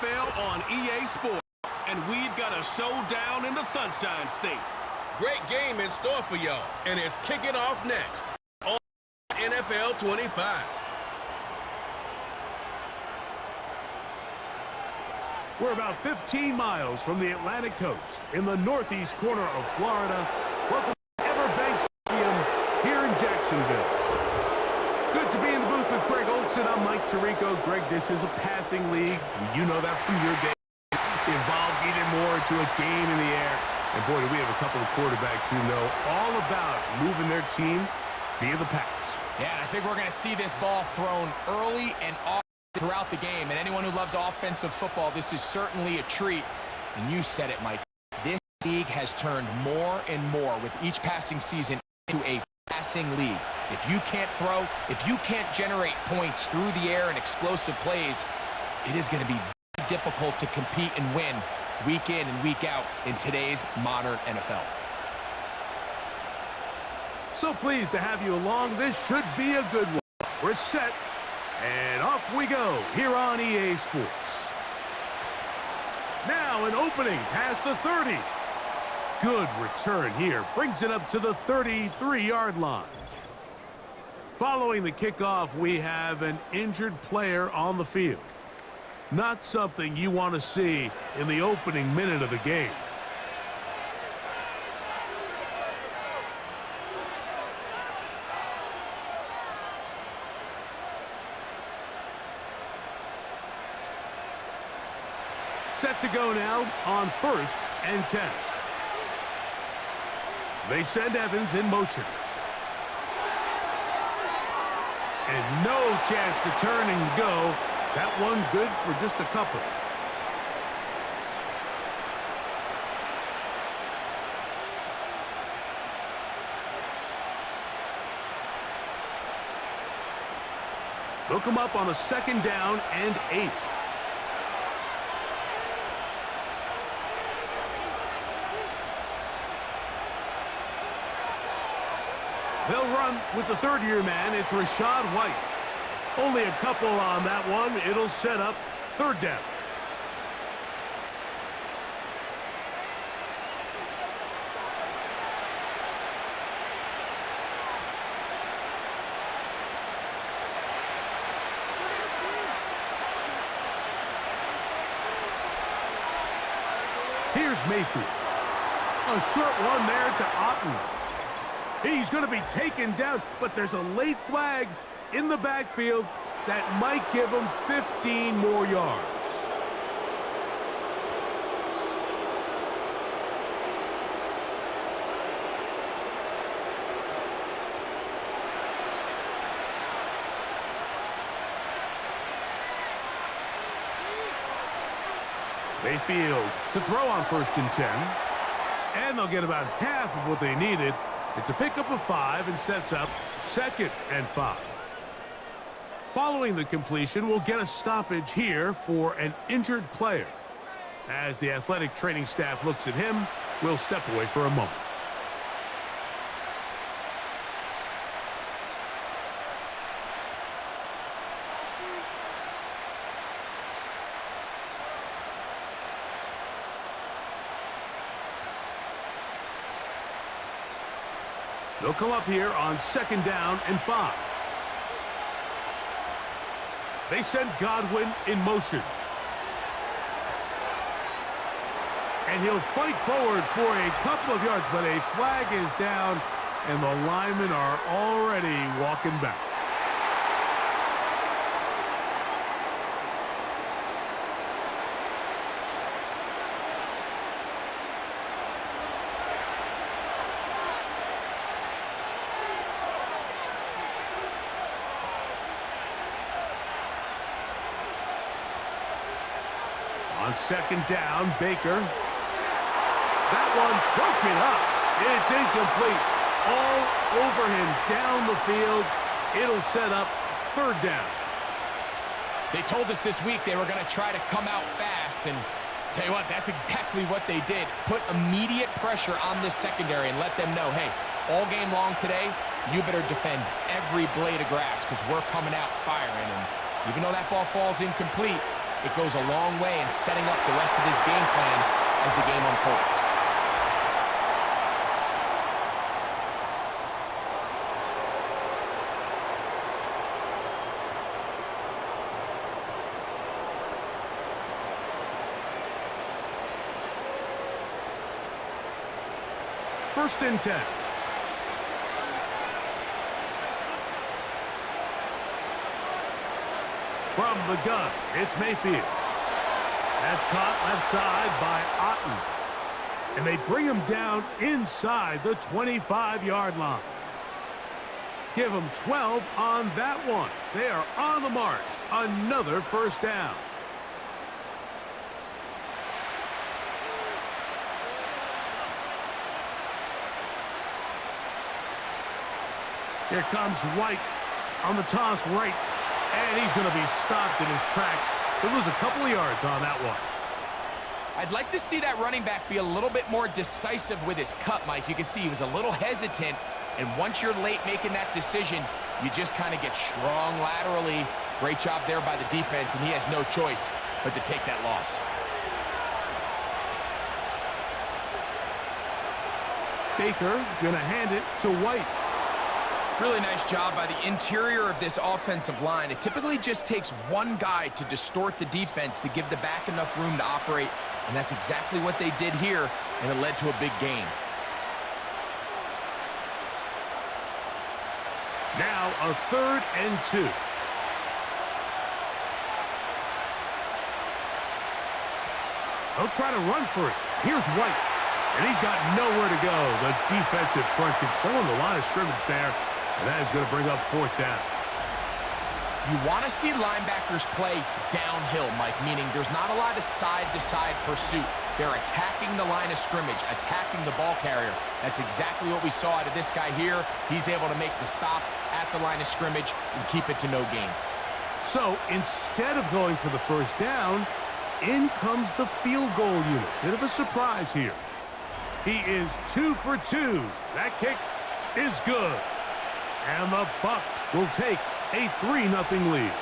NFL on EA Sports, and we've got a showdown in the Sunshine State. Great game in store for y'all, and it's kicking off next on NFL 25. We're about 15 miles from the Atlantic coast in the northeast corner of Florida. Welcome to Everbank Stadium here in Jacksonville. Good to be in the booth with Greg Olson. I'm Mike Tirico. Greg, this is a passing league. You know that from your day. Evolved even more into a game in the air. And boy, do we have a couple of quarterbacks who know all about moving their team via the pass. Yeah, and I think we're going to see this ball thrown early and often throughout the game. And anyone who loves offensive football, this is certainly a treat. And you said it, Mike. This league has turned more and more with each passing season into a passing league. If you can't throw, if you can't generate points through the air and explosive plays, it is going to be very difficult to compete and win week in and week out in today's modern NFL. So pleased to have you along. This should be a good one. We're set, and off we go here on EA Sports. Now an opening past the 30. Good return here. Brings it up to the 33-yard line. Following the kickoff, we have an injured player on the field. Not something you want to see in the opening minute of the game. Set to go now on 1st and 10. They send Evans in motion. And no chance to turn and go. That one good for just a couple. They'll come up on a 2nd down and 8. They'll run with the 3rd-year man. It's Rashad White. Only a couple on that one. It'll set up 3rd down. Here's Mayfield. A short one there to Otten. He's going to be taken down, but there's a late flag in the backfield that might give him 15 more yards. Mayfield to throw on 1st and 10. And they'll get about half of what they needed. It's a pickup of 5 and sets up 2nd and 5. Following the completion, we'll get a stoppage here for an injured player. As the athletic training staff looks at him, we'll step away for a moment. They'll come up here on 2nd down and 5. They send Godwin in motion. And he'll fight forward for a couple of yards, but a flag is down, and the linemen are already walking back. On 2nd down, Baker. That one broken up. It's incomplete. All over him down the field. It'll set up 3rd down. They told us this week they were going to try to come out fast, and tell you what, that's exactly what they did. Put immediate pressure on this secondary and let them know, hey, all game long today, you better defend every blade of grass because we're coming out firing. And even though that ball falls incomplete, it goes a long way in setting up the rest of this game plan as the game unfolds. First and 10. From the gun, it's Mayfield. That's caught left side by Otten. And they bring him down inside the 25-yard line. Give him 12 on that one. They are on the march. Another first down. Here comes White on the toss right. And he's going to be stopped in his tracks. He'll lose a couple of yards on that one. I'd like to see that running back be a little bit more decisive with his cut, Mike. You can see he was a little hesitant. And once you're late making that decision, you just kind of get strong laterally. Great job there by the defense, and he has no choice but to take that loss. Baker going to hand it to White. Really nice job by the interior of this offensive line. It typically just takes one guy to distort the defense to give the back enough room to operate, and that's exactly what they did here, and it led to a big gain. Now a 3rd and 2. They'll try to run for it. Here's White, and he's got nowhere to go. The defensive front controlling the line of scrimmage there. And that is going to bring up 4th down. You want to see linebackers play downhill, Mike, meaning there's not a lot of side-to-side pursuit. They're attacking the line of scrimmage, attacking the ball carrier. That's exactly what we saw out of this guy here. He's able to make the stop at the line of scrimmage and keep it to no gain. So instead of going for the first down, in comes the field goal unit. Bit of a surprise here. He is 2 for 2. That kick is good. And the Bucs will take a 3-0 lead.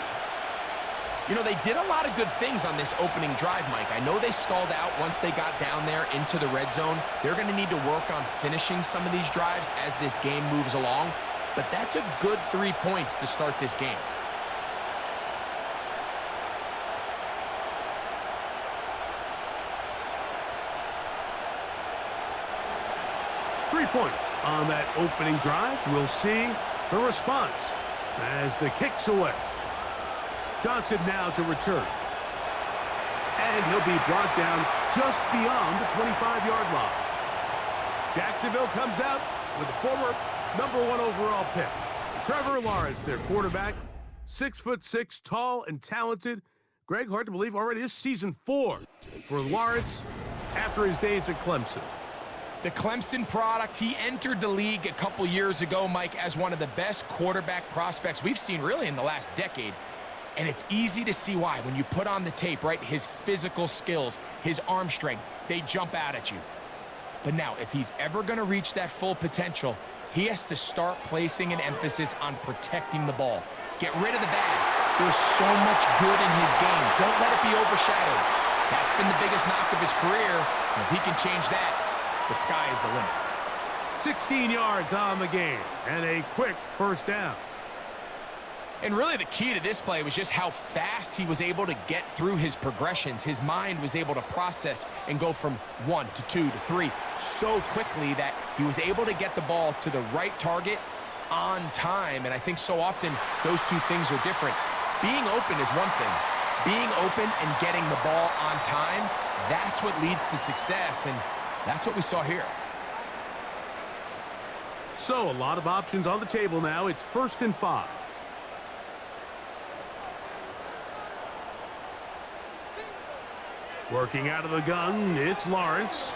You know, they did a lot of good things on this opening drive, Mike. I know they stalled out once they got down there into the red zone. They're going to need to work on finishing some of these drives as this game moves along. But that's a good 3 points to start this game. Three points on that opening drive. We'll see the response as the kick's away. Johnson now to return. And he'll be brought down just beyond the 25-yard line. Jacksonville comes out with a former #1 overall pick. Trevor Lawrence, their quarterback. 6'6", tall and talented. Greg, hard to believe already this season 4 for Lawrence after his days at Clemson. The Clemson product, he entered the league a couple years ago, Mike, as one of the best quarterback prospects we've seen really in the last decade. And it's easy to see why. When you put on the tape, right, his physical skills, his arm strength, they jump out at you. But now, if he's ever going to reach that full potential, he has to start placing an emphasis on protecting the ball. Get rid of the bad. There's so much good in his game. Don't let it be overshadowed. That's been the biggest knock of his career. And if he can change that, the sky is the limit. 16 yards on the game and a quick first down. And really the key to this play was just how fast he was able to get through his progressions. His mind was able to process and go from 1 to 2 to 3 so quickly that he was able to get the ball to the right target on time. And I think so often those two things are different. Being open is one thing. Being open and getting the ball on time, that's what leads to success. And that's what we saw here. So a lot of options on the table now. It's 1st and 5. Working out of the gun, it's Lawrence.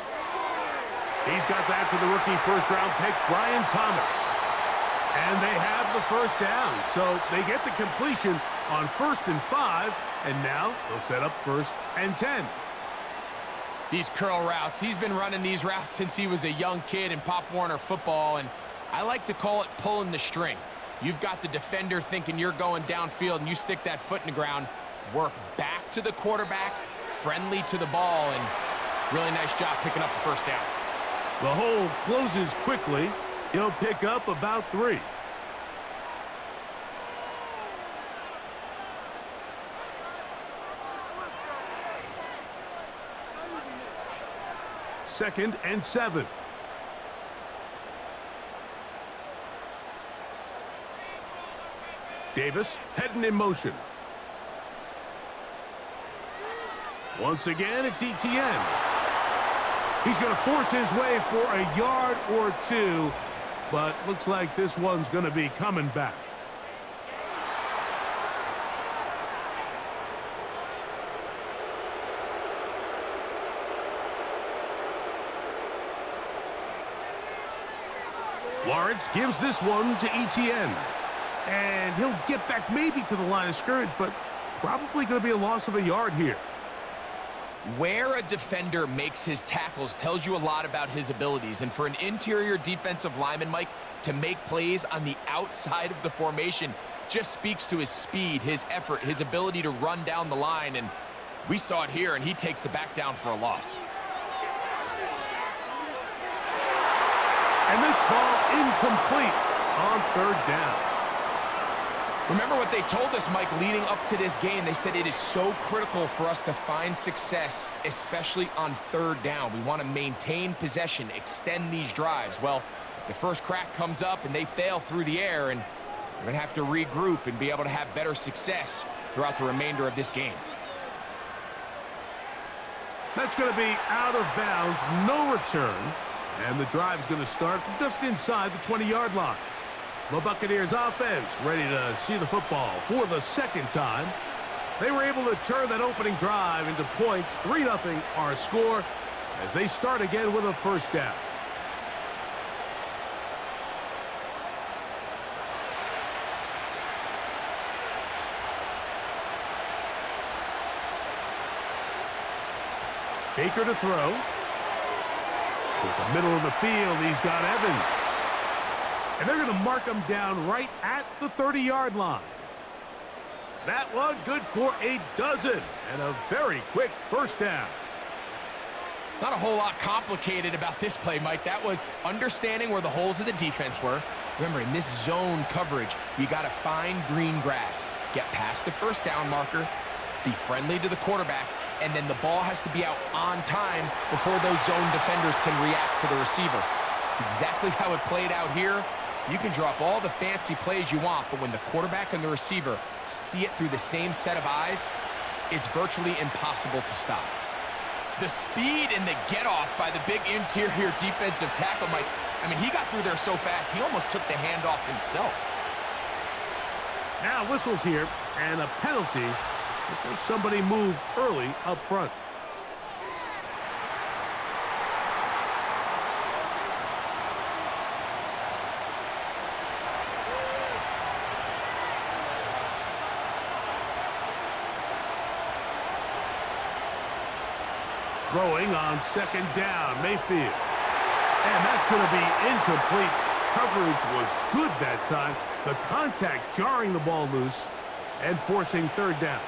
He's got that to the rookie first-round pick, Brian Thomas. And they have the first down. So they get the completion on 1st and 5. And now they'll set up 1st and 10. These curl routes, he's been running these routes since he was a young kid in Pop Warner football, and I like to call it pulling the string. You've got the defender thinking you're going downfield, and you stick that foot in the ground. work back to the quarterback, friendly to the ball, and really nice job picking up the first down. The hole closes quickly. He'll pick up about 3. Second and 7. Davis heading in motion. Once again, it's ETN. He's going to force his way for a yard or 2, but looks like this one's going to be coming back. Lawrence gives this one to ETN. And he'll get back maybe to the line of scrimmage, but probably going to be a loss of a yard here. Where a defender makes his tackles tells you a lot about his abilities. And for an interior defensive lineman, Mike, to make plays on the outside of the formation just speaks to his speed, his effort, his ability to run down the line. And we saw it here, and he takes the back down for a loss. And this ball incomplete on 3rd down. Remember what they told us, Mike, leading up to this game. They said it is so critical for us to find success, especially on 3rd down. We want to maintain possession, extend these drives. Well, the first crack comes up, and they fail through the air, and we're going to have to regroup and be able to have better success throughout the remainder of this game. That's going to be out of bounds, no return, and the drive's going to start from just inside the 20-yard line. The Buccaneers offense ready to see the football for the 2nd time. They were able to turn that opening drive into points. 3-0 our score as they start again with a first down. Baker to throw. To the middle of the field, he's got Evans. And they're going to mark him down right at the 30-yard line. That one good for a dozen and a very quick first down. Not a whole lot complicated about this play, Mike. That was understanding where the holes of the defense were. Remember, in this zone coverage, you got to find green grass, get past the first down marker, be friendly to the quarterback, and then the ball has to be out on time before those zone defenders can react to the receiver. It's exactly how it played out here. You can drop all the fancy plays you want, but when the quarterback and the receiver see it through the same set of eyes, it's virtually impossible to stop. The speed and the get-off by the big interior defensive tackle, Mike, I mean, he got through there so fast, he almost took the handoff himself. Now whistles here, and a penalty. I think somebody moved early up front. Throwing on 2nd down, Mayfield. And that's going to be incomplete. Coverage was good that time. The contact jarring the ball loose and forcing 3rd down.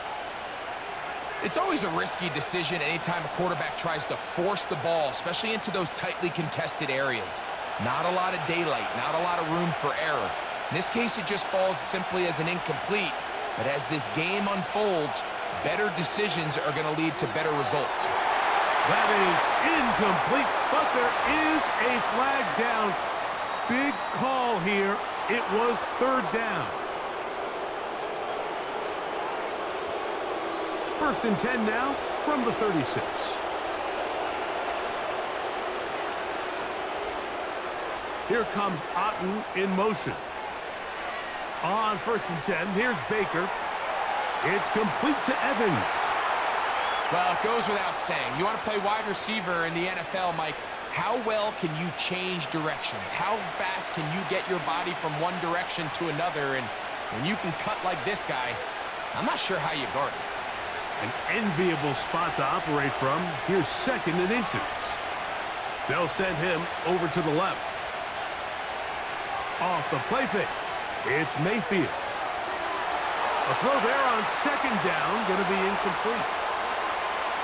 It's always a risky decision anytime a quarterback tries to force the ball, especially into those tightly contested areas. Not a lot of daylight, not a lot of room for error. In this case, it just falls simply as an incomplete. But as this game unfolds, better decisions are going to lead to better results. That is incomplete, but there is a flag down. Big call here. It was 3rd down. 1st and 10 now from the 36. Here comes Otten in motion. On 1st and 10, here's Baker. It's complete to Evans. Well, it goes without saying. You want to play wide receiver in the NFL, Mike. How well can you change directions? How fast can you get your body from one direction to another? And when you can cut like this guy, I'm not sure how you guard him. An enviable spot to operate from. Here's 2nd and inches. They'll send him over to the left. Off the play fake. It's Mayfield. A throw there on second down, going to be incomplete.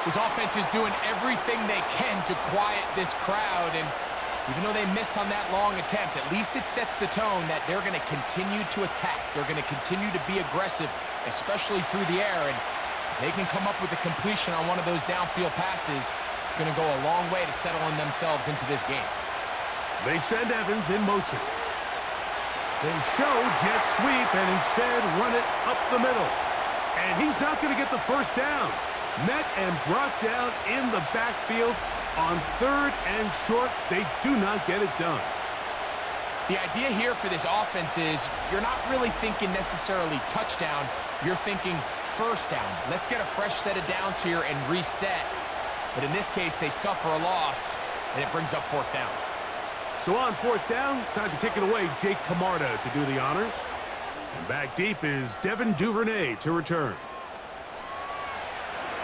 This offense is doing everything they can to quiet this crowd, and even though they missed on that long attempt, at least it sets the tone that they're going to continue to attack. They're going to continue to be aggressive, especially through the air, and if they can come up with a completion on one of those downfield passes, it's going to go a long way to settling themselves into this game. They send Evans in motion. They show jet sweep and instead run it up the middle. And he's not going to get the first down. Met and brought down in the backfield on third and short. They do not get it done. The idea here for this offense is you're not really thinking necessarily touchdown. You're thinking first down. Let's get a fresh set of downs here and reset. But in this case, they suffer a loss, and it brings up fourth down. So on fourth down, time to kick it away. Jake Camarda to do the honors. And back deep is Devin Duvernay to return.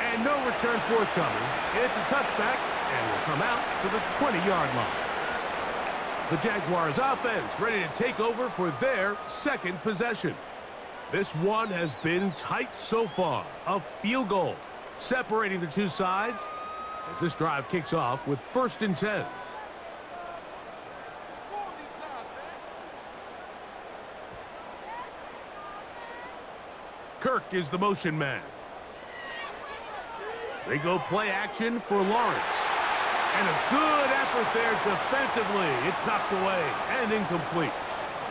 And no return forthcoming. It's a touchback, and will come out to the 20-yard line. The Jaguars offense ready to take over for their second possession. This one has been tight so far. A field goal separating the two sides as this drive kicks off with 1st and 10. Kirk is the motion man. They go play action for Lawrence. And a good effort there defensively. It's knocked away and incomplete.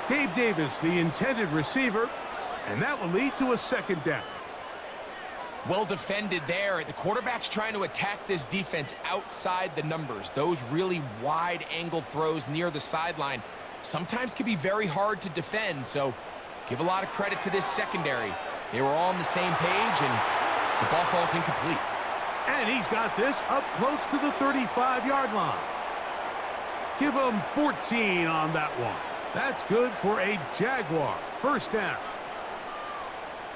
Gabe Davis, the intended receiver, and that will lead to a second down. Well defended there. The quarterback's trying to attack this defense outside the numbers. Those really wide angle throws near the sideline sometimes can be very hard to defend, so give a lot of credit to this secondary. They were all on the same page, and the ball falls incomplete. And he's got this up close to the 35-yard line. Give him 14 on that one. That's good for a Jaguar. First down.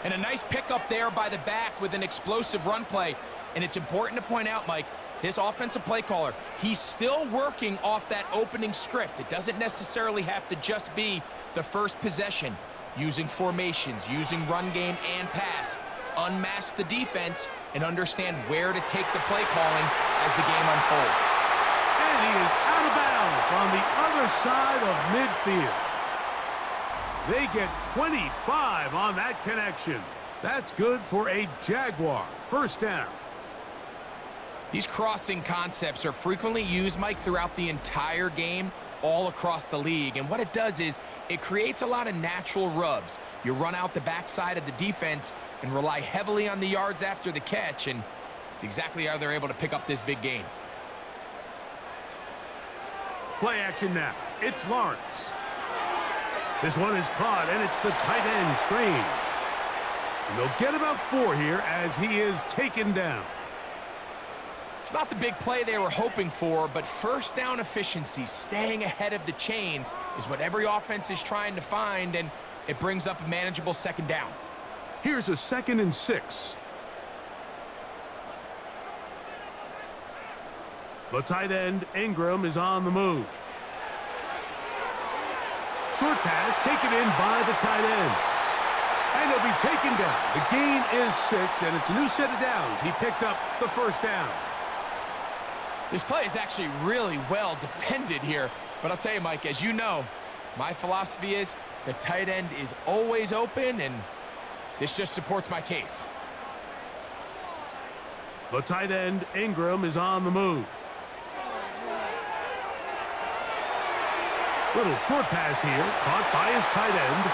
And a nice pickup there by the back with an explosive run play. And it's important to point out, Mike, this offensive play caller, he's still working off that opening script. It doesn't necessarily have to just be the first possession. Using formations, using run game and pass. Unmask the defense and understand where to take the play calling as the game unfolds. And he is out of bounds on the other side of midfield. They get 25 on that connection. That's good for a Jaguar. First down. These crossing concepts are frequently used, Mike, throughout the entire game, all across the league. And what it does is it creates a lot of natural rubs. You run out the backside of the defense and rely heavily on the yards after the catch, and it's exactly how they're able to pick up this big game. Play action now. It's Lawrence. This one is caught, and it's the tight end, Strange. And they'll get about 4 here as he is taken down. It's not the big play they were hoping for, but first down efficiency, staying ahead of the chains, is what every offense is trying to find, and it brings up a manageable second down. Here's a 2nd and 6. The tight end, Ingram, is on the move. Short pass taken in by the tight end. And he'll be taken down. The gain is 6, and it's a new set of downs. He picked up the first down. This play is actually really well defended here. But I'll tell you, Mike, as you know, my philosophy is the tight end is always open, and this just supports my case. The tight end, Ingram, is on the move. Little short pass here, caught by his tight end.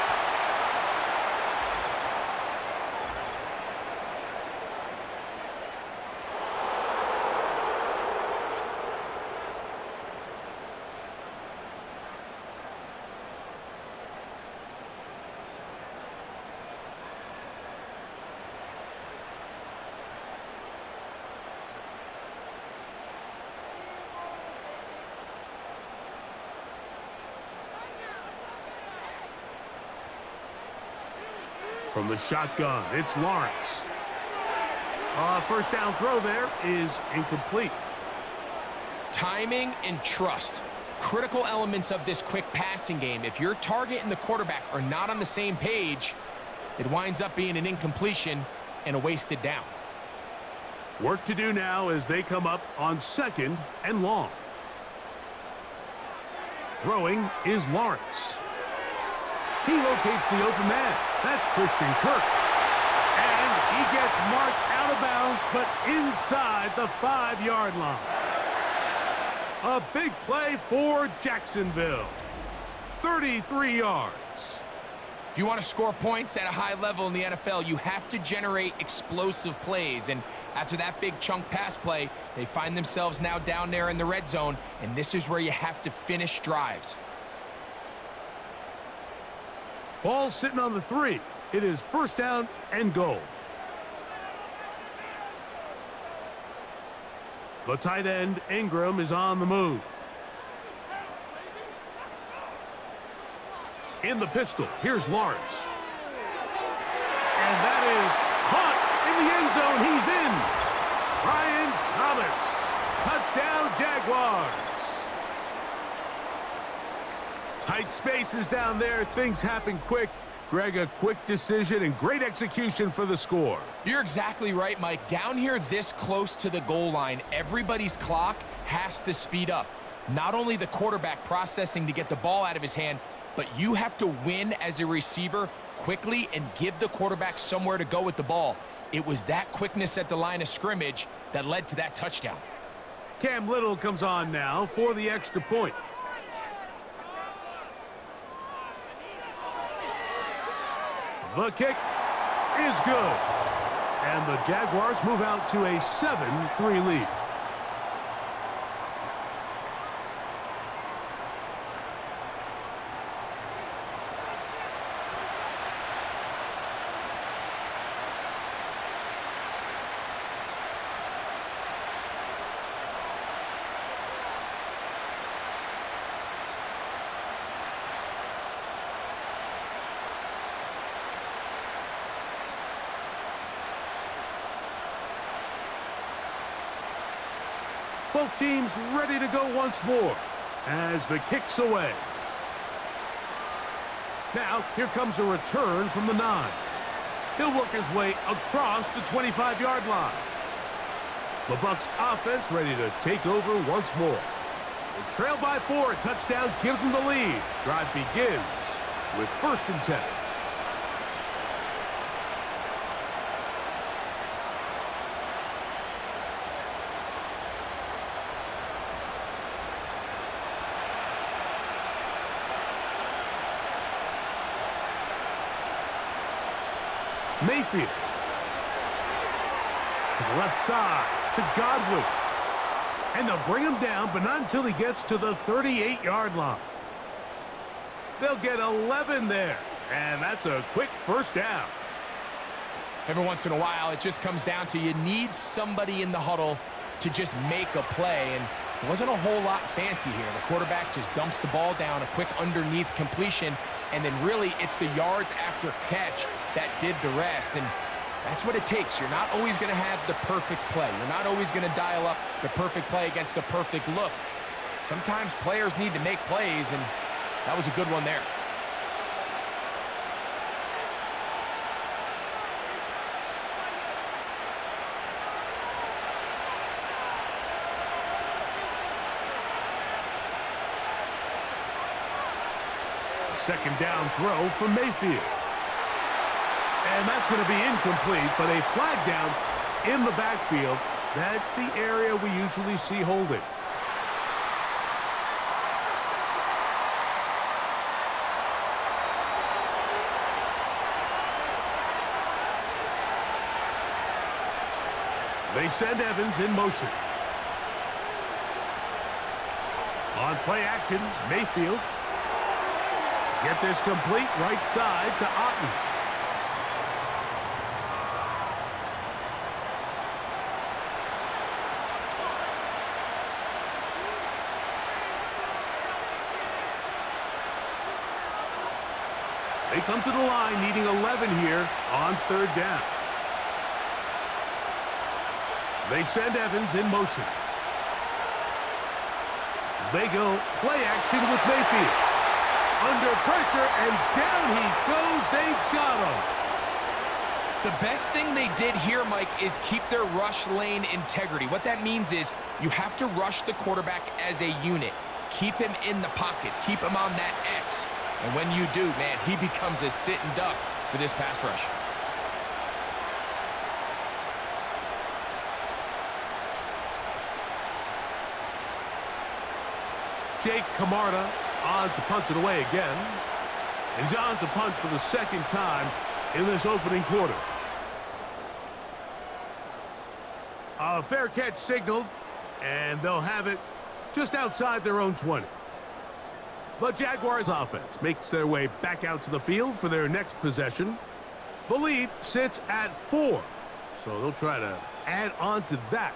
From the shotgun, it's Lawrence. First down throw there is incomplete. Timing and trust, critical elements of this quick passing game. If your target and the quarterback are not on the same page, It winds up being an incompletion and a wasted down. Work to do now as they come up on 2nd and long. Throwing is Lawrence. He locates the open man. That's Christian Kirk. And he gets marked out of bounds, but inside the 5-yard line. A big play for Jacksonville. 33 yards. If you want to score points at a high level in the NFL, you have to generate explosive plays. And after that big chunk pass play, they find themselves now down there in the red zone, and this is where you have to finish drives. Ball sitting on the 3. It is 1st down and goal. The tight end, Ingram, is on the move. In the pistol, here's Lawrence. And that is caught in the end zone. He's in. Brian Thomas. Touchdown, Jaguars. Tight spaces down there. Things happen quick. Greg, a quick decision and great execution for the score. You're exactly right, Mike. Down here this close to the goal line, everybody's clock has to speed up. Not only the quarterback processing to get the ball out of his hand, but you have to win as a receiver quickly and give the quarterback somewhere to go with the ball. It was that quickness at the line of scrimmage that led to that touchdown. Cam Little comes on now for the extra point. The kick is good. And the Jaguars move out to a 7-3 lead. Both teams ready to go once more as the kick's away. Now, here comes a return from the 9. He'll work his way across the 25-yard line. The Bucs offense ready to take over once more. They trail by 4. A touchdown gives them the lead. Drive begins with 1st and 10. Mayfield to the left side to Godwin, and they'll bring him down, but not until he gets to the 38-yard line. They'll get 11 there, and that's a quick 1st down. Every once in a while, it just comes down to you need somebody in the huddle to just make a play, and it wasn't a whole lot fancy here. The quarterback just dumps the ball down, a quick underneath completion, and then really it's the yards after catch that did the rest, and that's what it takes. You're not always going to have the perfect play. You're not always going to dial up the perfect play against the perfect look. Sometimes players need to make plays, and that was a good one there. Second down throw from Mayfield. And that's going to be incomplete, but a flag down in the backfield. That's the area we usually see holding. They send Evans in motion. On play action, Mayfield. Get this complete right side to Otten. They come to the line needing 11 here on 3rd down. They send Evans in motion. They go play action with Mayfield. Under pressure, and down he goes. They got him. The best thing they did here, Mike, is keep their rush lane integrity. What that means is you have to rush the quarterback as a unit. Keep him in the pocket. Keep him on that X. And when you do, man, he becomes a sitting duck for this pass rush. Jake Camarda on to punt it away again. And he's on to punt for the second time in this opening quarter. A fair catch signaled, and they'll have it just outside their own 20. The Jaguars offense makes their way back out to the field for their next possession. The lead sits at 4, so they'll try to add on to that.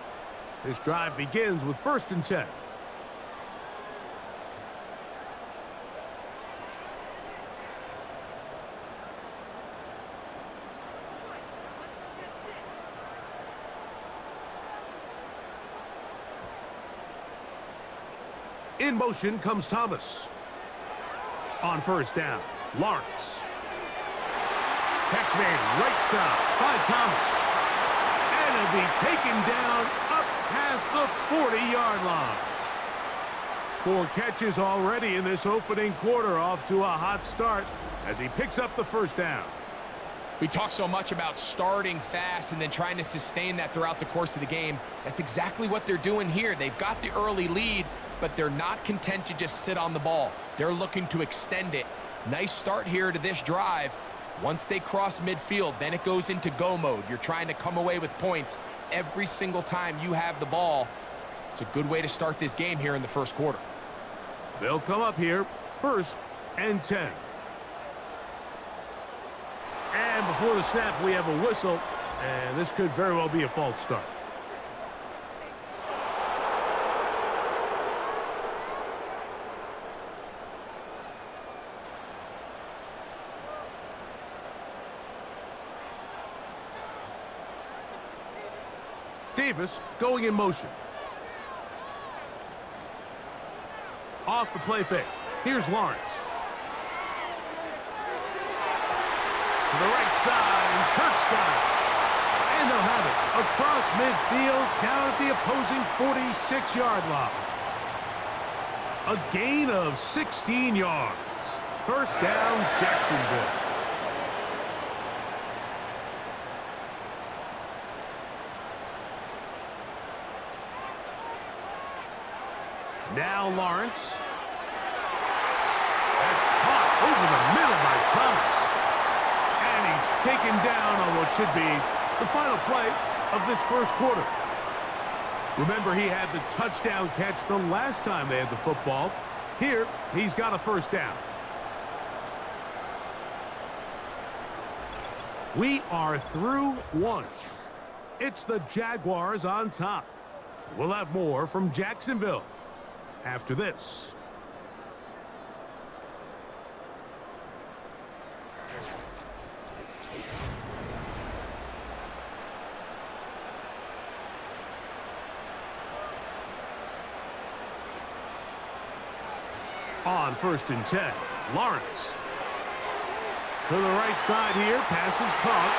This drive begins with 1st and 10. In motion comes Thomas. On 1st down, Lawrence. Catch made right side by Thomas. And he'll be taken down up past the 40-yard line. 4 catches already in this opening quarter, off to a hot start as he picks up the 1st down. We talk so much about starting fast and then trying to sustain that throughout the course of the game. That's exactly what they're doing here. They've got the early lead, but they're not content to just sit on the ball. They're looking to extend it. Nice start here to this drive. Once they cross midfield, then it goes into go mode. You're trying to come away with points every single time you have the ball. It's a good way to start this game here in the 1st quarter. They'll come up here 1st and 10. And before the snap, we have a whistle, and this could very well be a false start. Davis going in motion. Off the play fake. Here's Lawrence. To the right side, and Kurt's got it. And they'll have it across midfield down at the opposing 46-yard line. A gain of 16 yards. 1st down, Jacksonville. Now Lawrence. That's caught over the middle by Thomas. And he's taken down on what should be the final play of this 1st quarter. Remember, he had the touchdown catch the last time they had the football. Here, he's got a 1st down. We are through 1. It's the Jaguars on top. We'll have more from Jacksonville after this. On 1st and 10, Lawrence. To the right side here, pass is caught.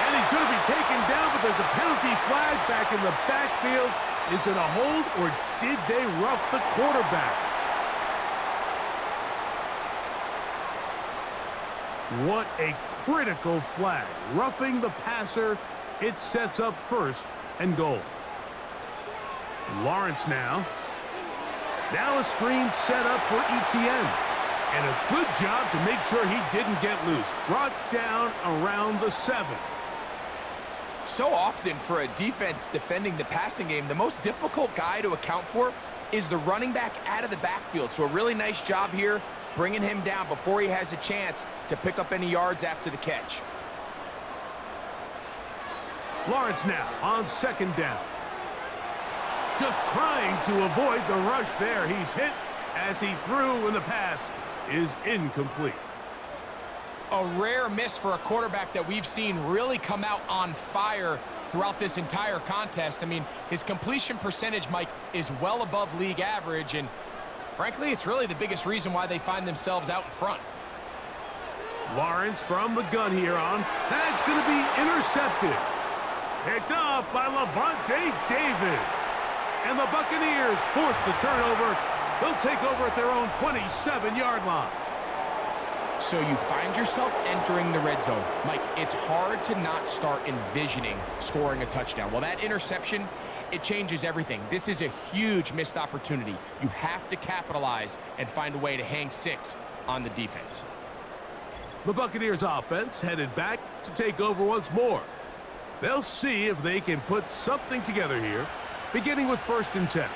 And he's going to be taken down, but there's a penalty flag back in the backfield. Is it a hold, or did they rough the quarterback? What a critical flag. Roughing the passer, it sets up 1st and goal. Lawrence now. Now a screen set up for ETN. And a good job to make sure he didn't get loose. Brought down around the 7. So often for a defense defending the passing game, the most difficult guy to account for is the running back out of the backfield. So a really nice job here bringing him down before he has a chance to pick up any yards after the catch. Lawrence now on 2nd down. Just trying to avoid the rush there. He's hit as he threw, and the pass is incomplete. A rare miss for a quarterback that we've seen really come out on fire throughout this entire contest. I mean, his completion percentage, Mike, is well above league average, and frankly, it's really the biggest reason why they find themselves out in front. Lawrence from the gun here on. That's going to be intercepted. Picked off by Levante David. And the Buccaneers force the turnover. They'll take over at their own 27-yard line. So you find yourself entering the red zone. Mike, it's hard to not start envisioning scoring a touchdown. Well, that interception, it changes everything. This is a huge missed opportunity. You have to capitalize and find a way to hang 6 on the defense. The Buccaneers offense headed back to take over once more. They'll see if they can put something together here, beginning with 1st and 10.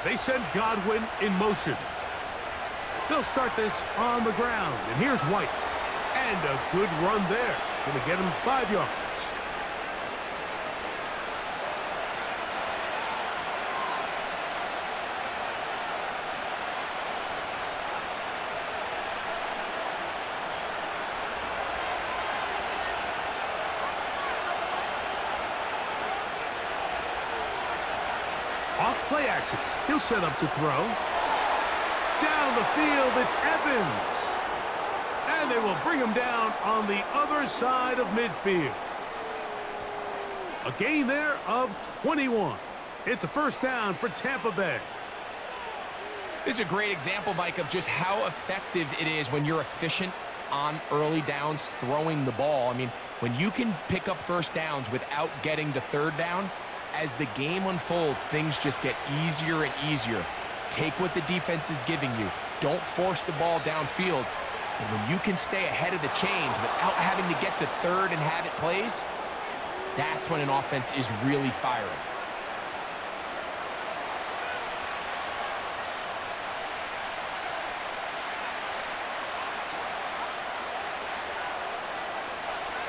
They send Godwin in motion. They'll start this on the ground, and here's White. And a good run there. Going to get him 5 yards. Off play action. He'll set up to throw. Down the field, it's Evans. And they will bring him down on the other side of midfield. A gain there of 21. It's a 1st down for Tampa Bay. This is a great example, Mike, of just how effective it is when you're efficient on early downs throwing the ball. I mean, when you can pick up 1st downs without getting to 3rd down, as the game unfolds, things just get easier and easier. Take what the defense is giving you. Don't force the ball downfield. But when you can stay ahead of the chains without having to get to 3rd and have it plays, that's when an offense is really firing.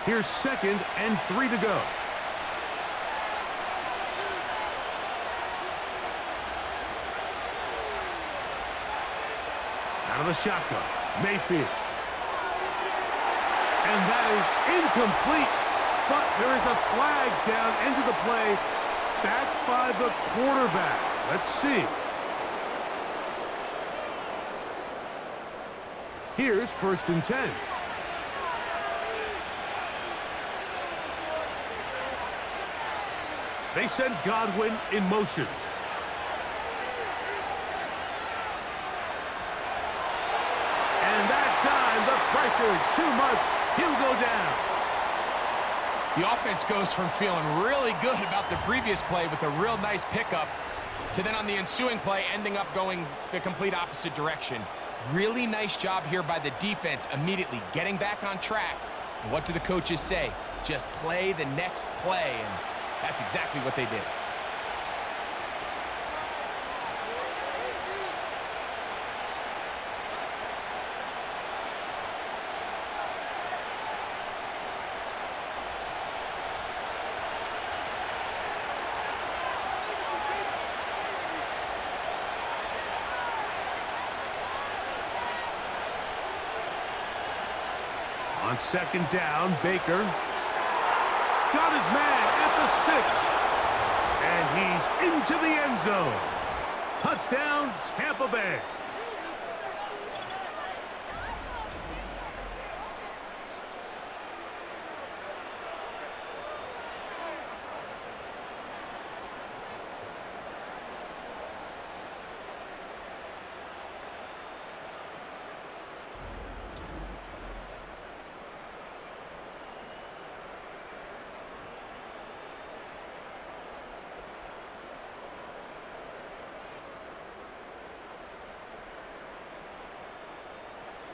Here's 2nd and 3 to go. Out of the shotgun, Mayfield. And that is incomplete. But there is a flag down into the play, back by the quarterback. Let's see. Here's 1st and 10. They send Godwin in motion. And that time, the pressure, too much. He'll go down. The offense goes from feeling really good about the previous play with a real nice pickup to then on the ensuing play ending up going the complete opposite direction. Really nice job here by the defense, immediately getting back on track. And what do the coaches say? Just play the next play, and that's exactly what they did. On 2nd down, Baker got his man at the 6. And he's into the end zone. Touchdown, Tampa Bay.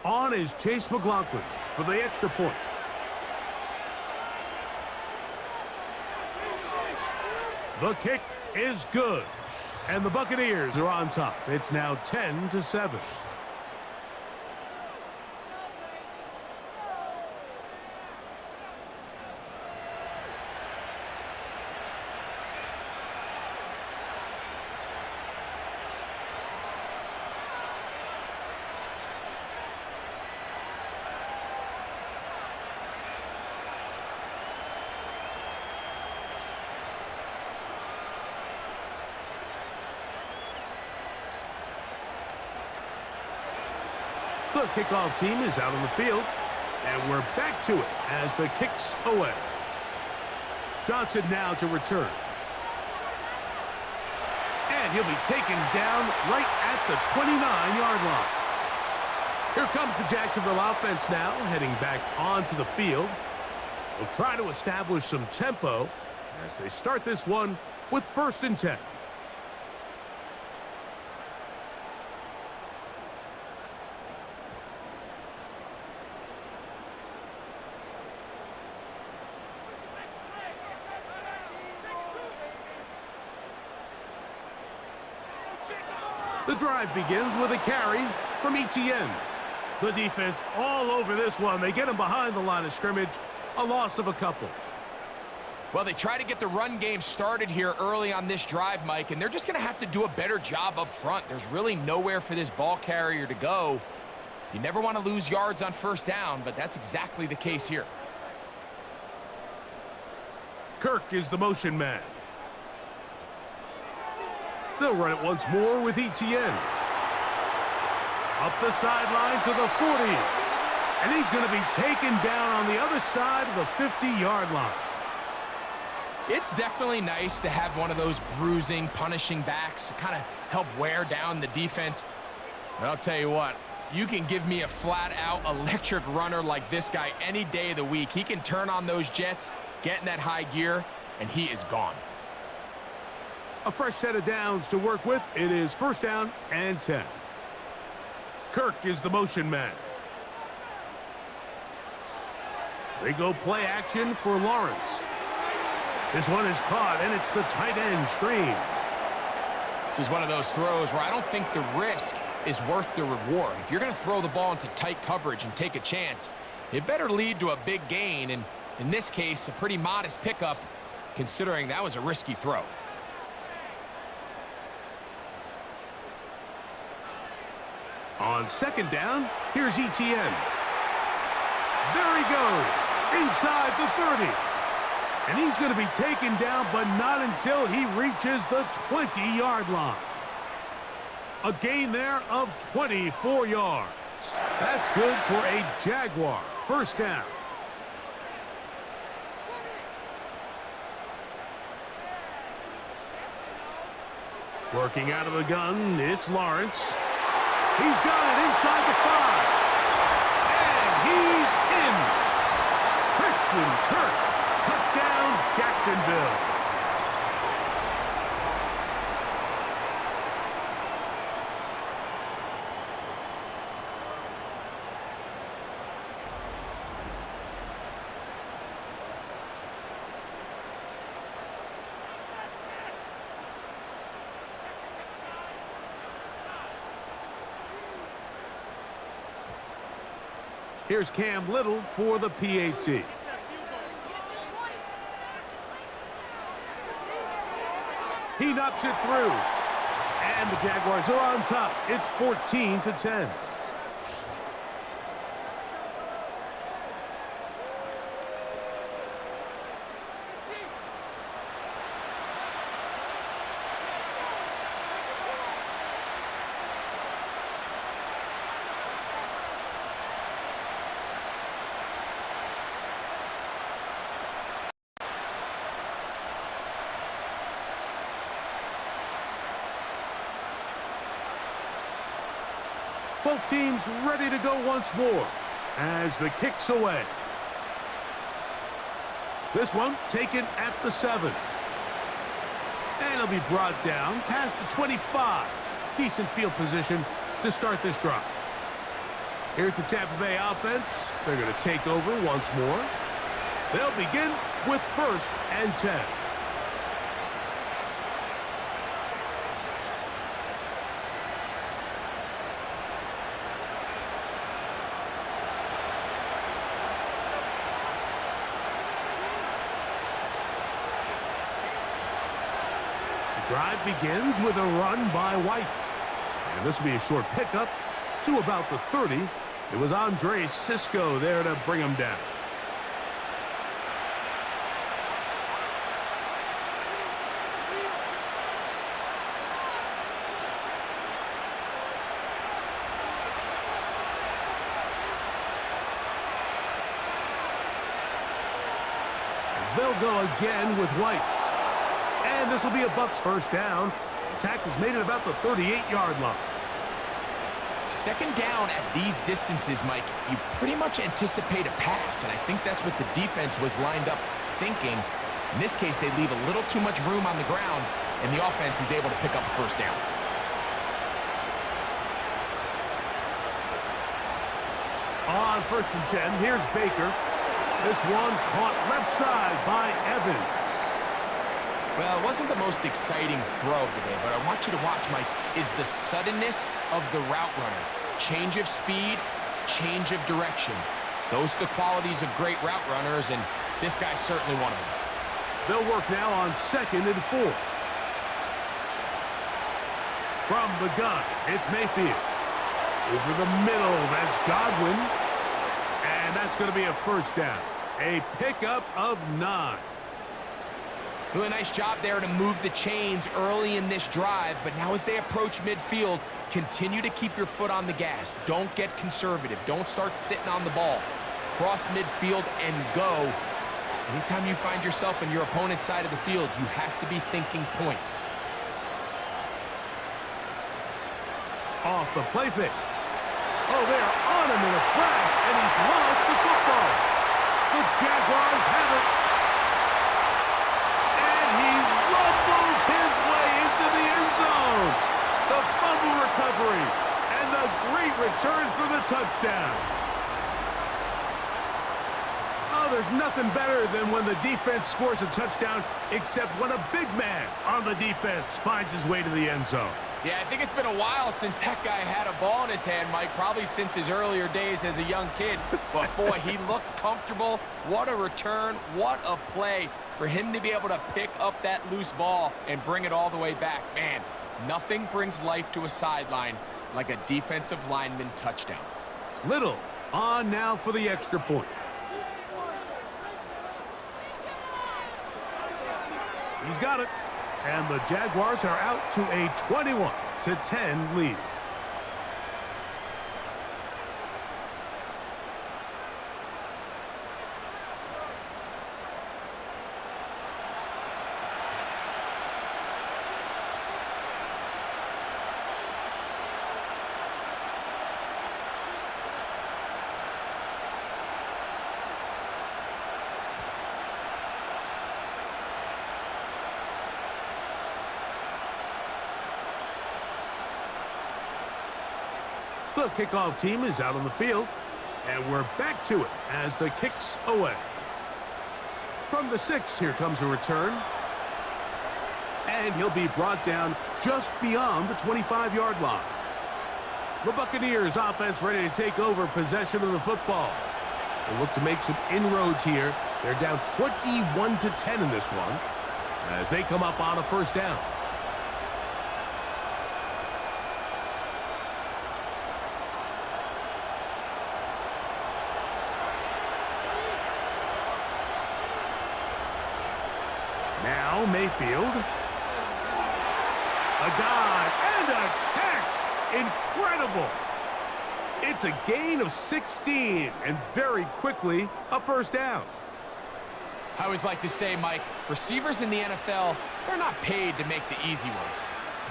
On is Chase McLaughlin for the extra point. The kick is good. And the Buccaneers are on top. It's now 10-7. The kickoff team is out on the field, and we're back to it as the kick's away. Johnson now to return. And he'll be taken down right at the 29-yard line. Here comes the Jacksonville offense now, heading back onto the field. They'll try to establish some tempo as they start this one with 1st and 10. The drive begins with a carry from Etienne. The defense all over this one. They get him behind the line of scrimmage. A loss of a couple. Well, they try to get the run game started here early on this drive, Mike, and they're just going to have to do a better job up front. There's really nowhere for this ball carrier to go. You never want to lose yards on 1st down, but that's exactly the case here. Kirk is the motion man. They'll run it once more with Etienne. Up the sideline to the 40. And he's going to be taken down on the other side of the 50-yard line. It's definitely nice to have one of those bruising, punishing backs to kind of help wear down the defense. But I'll tell you what, you can give me a flat-out electric runner like this guy any day of the week. He can turn on those jets, get in that high gear, and he is gone. A fresh set of downs to work with. It is 1st down and 10. Kirk is the motion man. They go play action for Lawrence. This one is caught, and it's the tight end, Strange. This is one of those throws where I don't think the risk is worth the reward. If you're going to throw the ball into tight coverage and take a chance, it better lead to a big gain, and in this case, a pretty modest pickup, considering that was a risky throw. On 2nd down, here's Etienne. There he goes, inside the 30. And he's going to be taken down, but not until he reaches the 20-yard line. A gain there of 24 yards. That's good for a Jaguar. 1st down. Working out of the gun, it's Lawrence. He's got it inside the 5. And he's in. Christian Kirk. Touchdown, Jacksonville. Here's Cam Little for the PAT. He knocks it through. And the Jaguars are on top. It's 14-10. Both teams ready to go once more as the kick's away. This one taken at the 7. And it'll be brought down past the 25. Decent field position to start this drive. Here's the Tampa Bay offense. They're going to take over once more. They'll begin with 1st and 10. Drive begins with a run by White. And this will be a short pickup to about the 30. It was Andre Cisco there to bring him down. They'll go again with White. And this will be a Bucs first down. The tackle's made at about the 38-yard line. Second down at these distances, Mike, you pretty much anticipate a pass, and I think that's what the defense was lined up thinking. In this case, they leave a little too much room on the ground, and the offense is able to pick up a first down. On 1st and 10, here's Baker. This one caught left side by Evans. Well, it wasn't the most exciting throw today, but I want you to watch, Mike, is the suddenness of the route runner. Change of speed, change of direction. Those are the qualities of great route runners, and this guy's certainly one of them. They'll work now on 2nd and 4. From the gun, it's Mayfield. Over the middle, that's Godwin. And that's going to be a first down. A pickup of 9. Really nice job there to move the chains early in this drive, but now as they approach midfield, continue to keep your foot on the gas. Don't get conservative. Don't start sitting on the ball. Cross midfield and go. Anytime you find yourself on your opponent's side of the field, you have to be thinking points. Off the play fake. Oh, they are on him in a flash, and he's lost the football. The Jaguars have it. And he rumbles his way into the end zone. The fumble recovery, and the great return for the touchdown. Oh, there's nothing better than when the defense scores a touchdown, except when a big man on the defense finds his way to the end zone. Yeah, I think it's been a while since that guy had a ball in his hand, Mike, probably since his earlier days as a young kid. But, boy, he looked comfortable. What a return. What a play for him to be able to pick up that loose ball and bring it all the way back. Man, nothing brings life to a sideline like a defensive lineman touchdown. Little on now for the extra point. He's got it. And the Jaguars are out to a 21-10 lead. The kickoff team is out on the field, and we're back to it as the kick's away. From the 6, here comes a return. And he'll be brought down just beyond the 25-yard line. The Buccaneers offense ready to take over possession of the football. They look to make some inroads here. They're down 21-10 in this one as they come up on a first down. Now Mayfield. A dive and a catch. Incredible. It's a gain of 16 and very quickly a first down. I always like to say, Mike, receivers in the NFL, they're not paid to make the easy ones.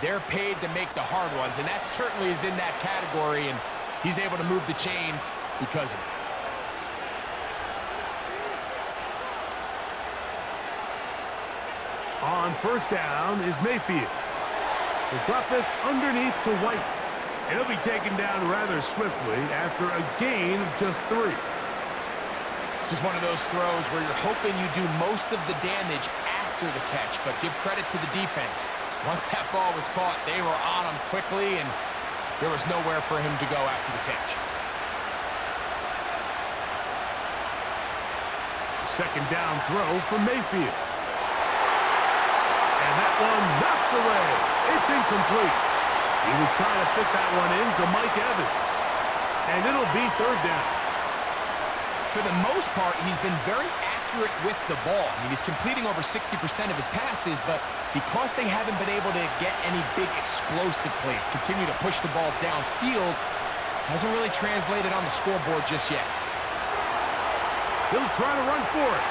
They're paid to make the hard ones, and that certainly is in that category, and he's able to move the chains because of it. On first down is Mayfield. He'll drop this underneath to White. He'll be taken down rather swiftly after a gain of just 3. This is one of those throws where you're hoping you do most of the damage after the catch, but give credit to the defense. Once that ball was caught, they were on him quickly, and there was nowhere for him to go after the catch. Second down throw for Mayfield. And that one knocked away. It's incomplete. He was trying to fit that one in to Mike Evans. And it'll be third down. For the most part, he's been very accurate with the ball. I mean, he's completing over 60% of his passes, but because they haven't been able to get any big explosive plays, continue to push the ball downfield, hasn't really translated on the scoreboard just yet. He'll try to run for it.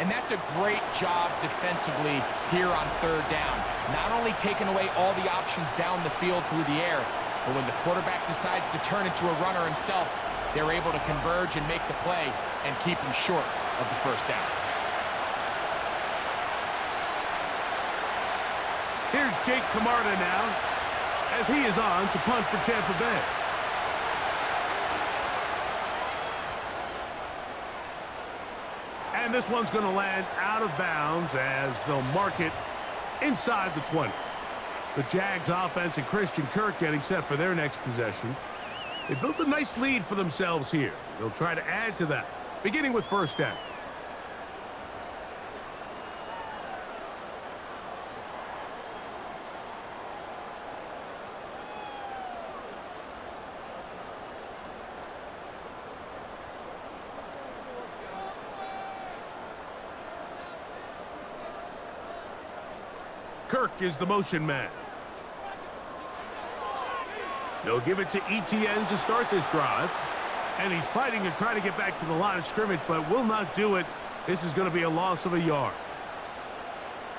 And that's a great job defensively here on third down. Not only taking away all the options down the field through the air, but when the quarterback decides to turn into a runner himself, they're able to converge and make the play and keep him short of the first down. Here's Jake Camarda now, as he is on to punt for Tampa Bay. And this one's going to land out of bounds as they'll mark it inside the 20. The Jags offense and Christian Kirk getting set for their next possession. They built a nice lead for themselves here. They'll try to add to that, beginning with first down. Kirk is the motion man. They'll give it to ETN to start this drive. And he's fighting to try to get back to the line of scrimmage, but will not do it. This is going to be a loss of a yard.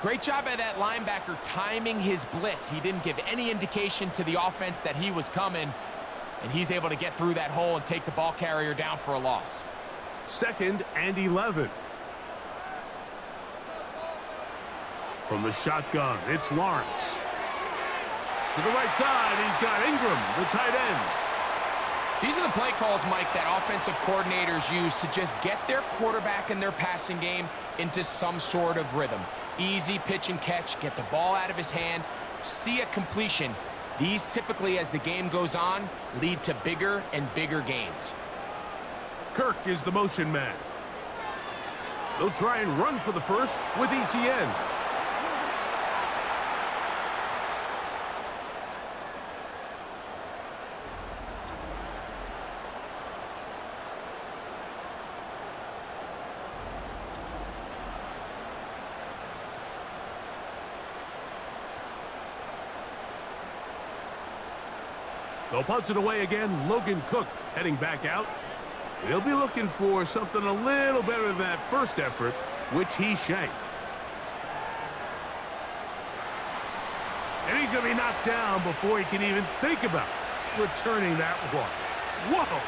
Great job by that linebacker timing his blitz. He didn't give any indication to the offense that he was coming, and he's able to get through that hole and take the ball carrier down for a loss. 2nd and 11. From the shotgun, it's Lawrence. To the right side, he's got Ingram, the tight end. These are the play calls, Mike, that offensive coordinators use to just get their quarterback and their passing game into some sort of rhythm. Easy pitch and catch, get the ball out of his hand, see a completion. These typically, as the game goes on, lead to bigger and bigger gains. Kirk is the motion man. They'll try and run for the first with ETN. They'll punch it away again. Logan Cook heading back out. He'll be looking for something a little better than that first effort, which he shanked. And he's going to be knocked down before he can even think about returning that one. Whoa!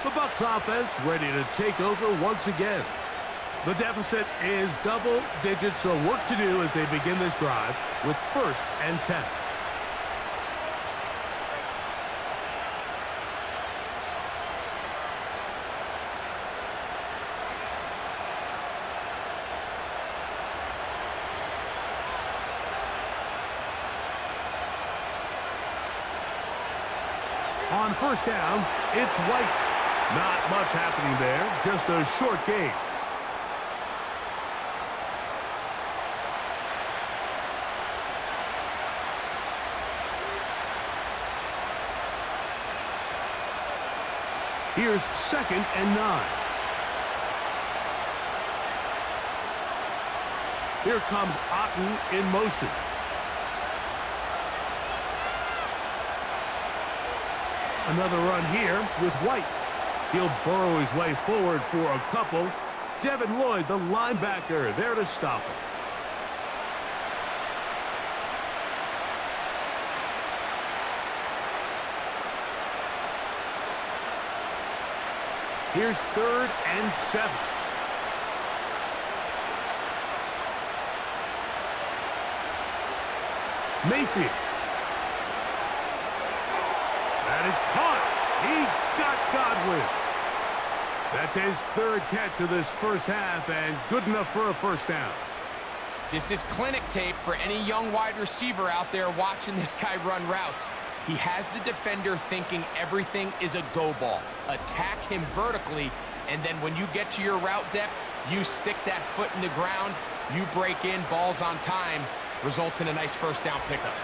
The Bucs offense ready to take over once again. The deficit is double digits, so work to do as they begin this drive with 1st and 10. On first down, it's White. Not much happening there, just a short gain. Here's 2nd and 9. Here comes Otten in motion. Another run here with White. He'll burrow his way forward for a couple. Devin Lloyd, the linebacker, there to stop him. Here's 3rd and 7. Mayfield. That is caught. He got Godwin. That's his 3rd catch of this first half, and good enough for a first down. This is clinic tape for any young wide receiver out there watching this guy run routes. He has the defender thinking everything is a go ball. Attack him vertically, and then when you get to your route depth, you stick that foot in the ground, you break in, balls on time, results in a nice first down pickup.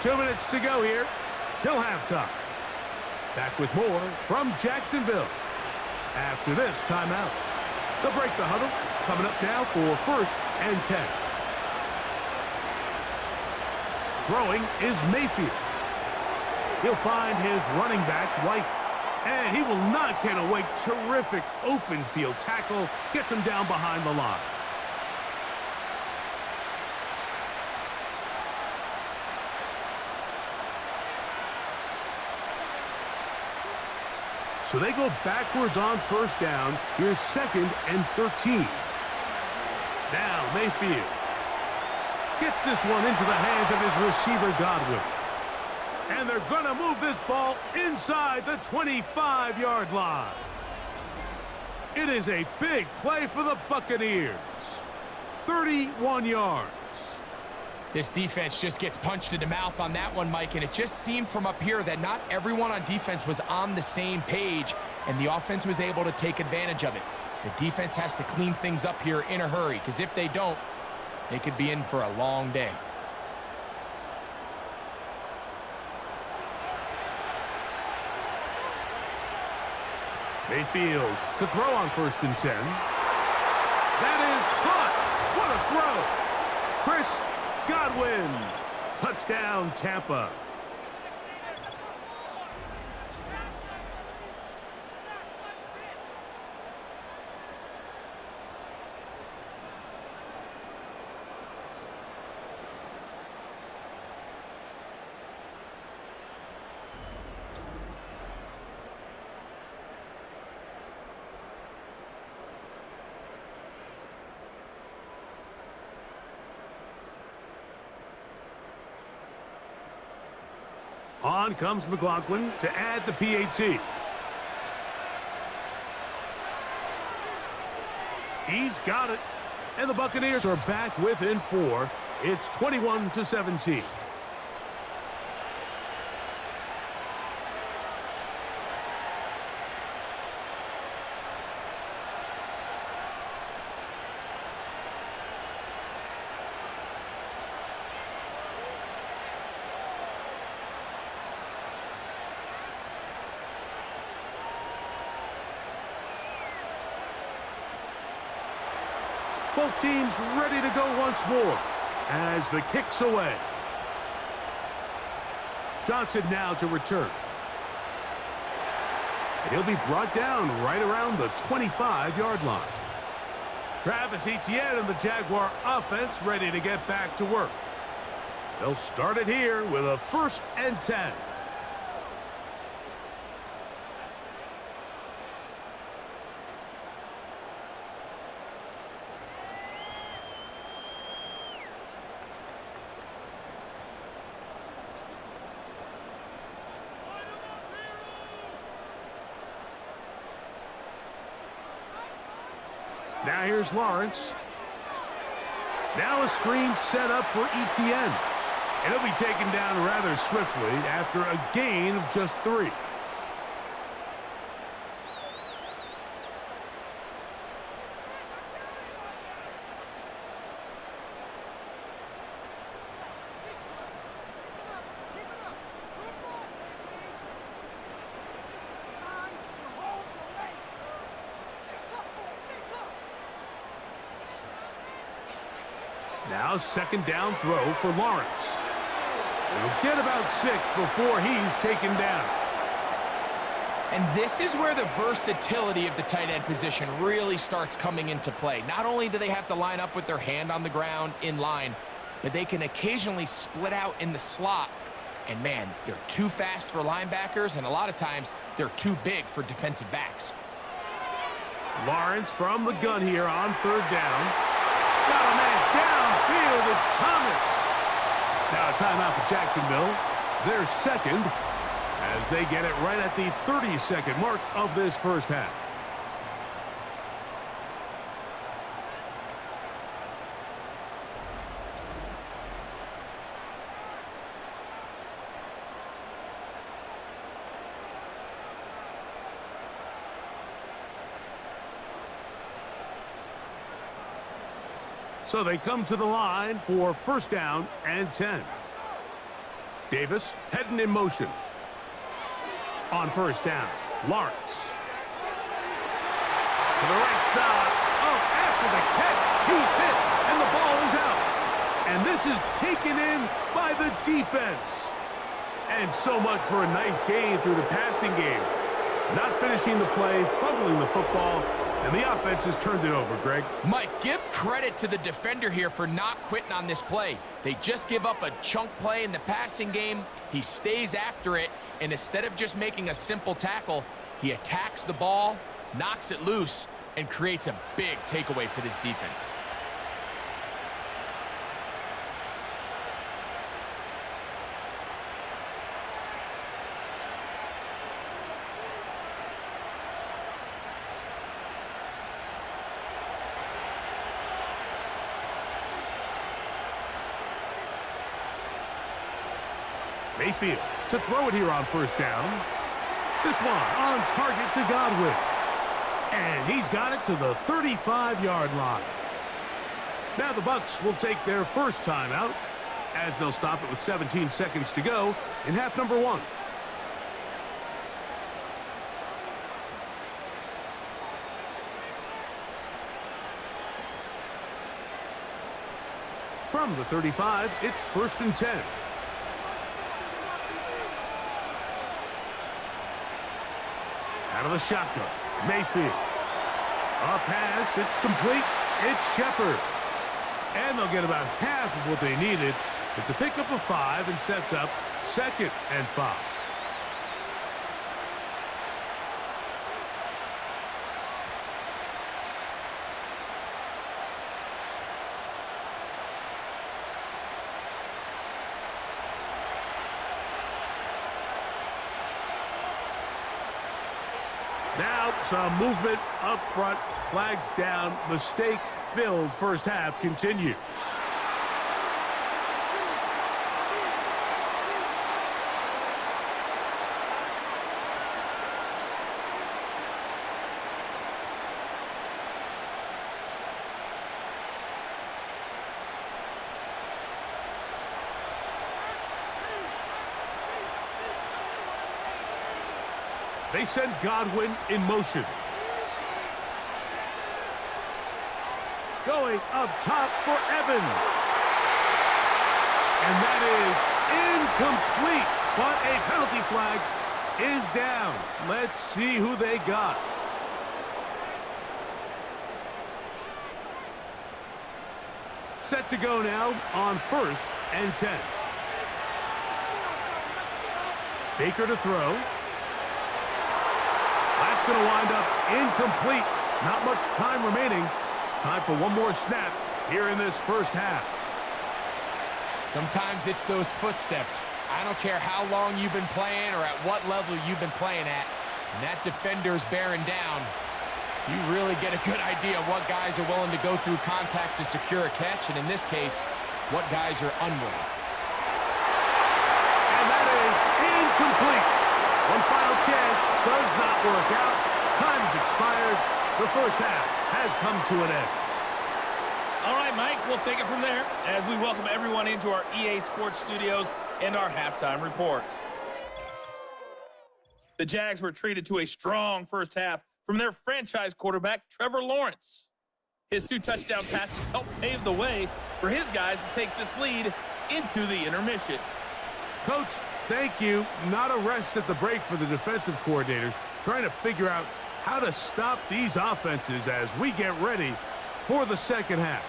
2 minutes to go here till halftime. Back with more from Jacksonville after this timeout. They'll break the huddle. Coming up now for 1st and 10. Throwing is Mayfield. He'll find his running back, White. And he will not get away. Terrific open field tackle. Gets him down behind the line. So they go backwards on first down. Here's 2nd and 13. Now Mayfield gets this one into the hands of his receiver, Godwin. And they're going to move this ball inside the 25-yard line. It is a big play for the Buccaneers. 31 yards. This defense just gets punched in the mouth on that one, Mike, and it just seemed from up here that not everyone on defense was on the same page, and the offense was able to take advantage of it. The defense has to clean things up here in a hurry, because if they don't, they could be in for a long day. Mayfield to throw on 1st and 10. That is caught. What a throw. Chris Godwin. Touchdown, Tampa. On comes McLaughlin to add the PAT. He's got it. And the Buccaneers are back within 4. It's 21-17. Both teams ready to go once more as the kick's away. Johnson now to return. And he'll be brought down right around the 25-yard line. Travis Etienne and the Jaguar offense ready to get back to work. They'll start it here with a 1st and 10. Now here's Lawrence. Now a screen set up for Etienne. And he'll be taken down rather swiftly after a gain of just 3. Now 2nd down throw for Lawrence. He'll get about 6 before he's taken down. And this is where the versatility of the tight end position really starts coming into play. Not only do they have to line up with their hand on the ground in line, but they can occasionally split out in the slot. And man, they're too fast for linebackers, and a lot of times they're too big for defensive backs. Lawrence from the gun here on 3rd down. Got a man downfield. It's Thomas. Now a timeout for Jacksonville. Their 2nd as they get it right at the 30-second mark of this first half. So they come to the line for 1st down and 10. Davis heading in motion. On 1st down, Lawrence. To the right side. Oh, after the catch, he's hit, and the ball is out. And this is taken in by the defense. And so much for a nice gain through the passing game. Not finishing the play, fumbling the football, and the offense has turned it over, Greg. Mike, give credit to the defender here for not quitting on this play. They just give up a chunk play in the passing game. He stays after it, and instead of just making a simple tackle, he attacks the ball, knocks it loose, and creates a big takeaway for this defense. Mayfield to throw it here on first down. This one on target to Godwin. And he's got it to the 35-yard line. Now the Bucs will take their first timeout as they'll stop it with 17 seconds to go in half number 1. From the 35, it's 1st and 10. Out of the shotgun, Mayfield. A pass, it's complete. It's Shepard. And they'll get about half of what they needed. It's a pickup of 5 and sets up 2nd and 5. Now some movement up front, flags down, mistake-filled first half continues. They send Godwin in motion. Going up top for Evans. And that is incomplete. But a penalty flag is down. Let's see who they got. Set to go now on 1st and 10. Baker to throw. That's going to wind up incomplete. Not much time remaining. Time for one more snap here in this first half. Sometimes it's those footsteps. I don't care how long you've been playing or at what level you've been playing at. When that defender's bearing down, you really get a good idea of what guys are willing to go through contact to secure a catch, and in this case, what guys are unwilling. And that is incomplete. One final chance does not work out. Time's expired. The first half has come to an end. All right, Mike, we'll take it from there as we welcome everyone into our EA Sports Studios and our halftime report. The Jags were treated to a strong first half from their franchise quarterback, Trevor Lawrence. His 2 touchdown passes helped pave the way for his guys to take this lead into the intermission. Coach, thank you. Not a rest at the break for the defensive coordinators, trying to figure out how to stop these offenses as we get ready for the second half.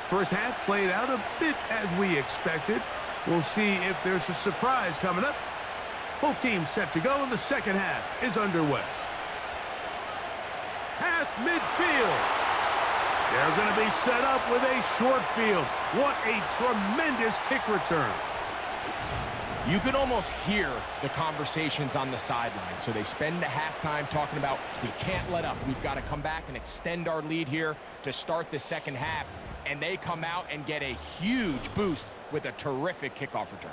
First half played out a bit as we expected. We'll see if there's a surprise coming up. Both teams set to go, and the second half is underway. Past midfield. They're going to be set up with a short field. What a tremendous kick return. You can almost hear the conversations on the sideline. So they spend the halftime talking about, we can't let up. We've got to come back and extend our lead here to start the second half. And they come out and get a huge boost with a terrific kickoff return.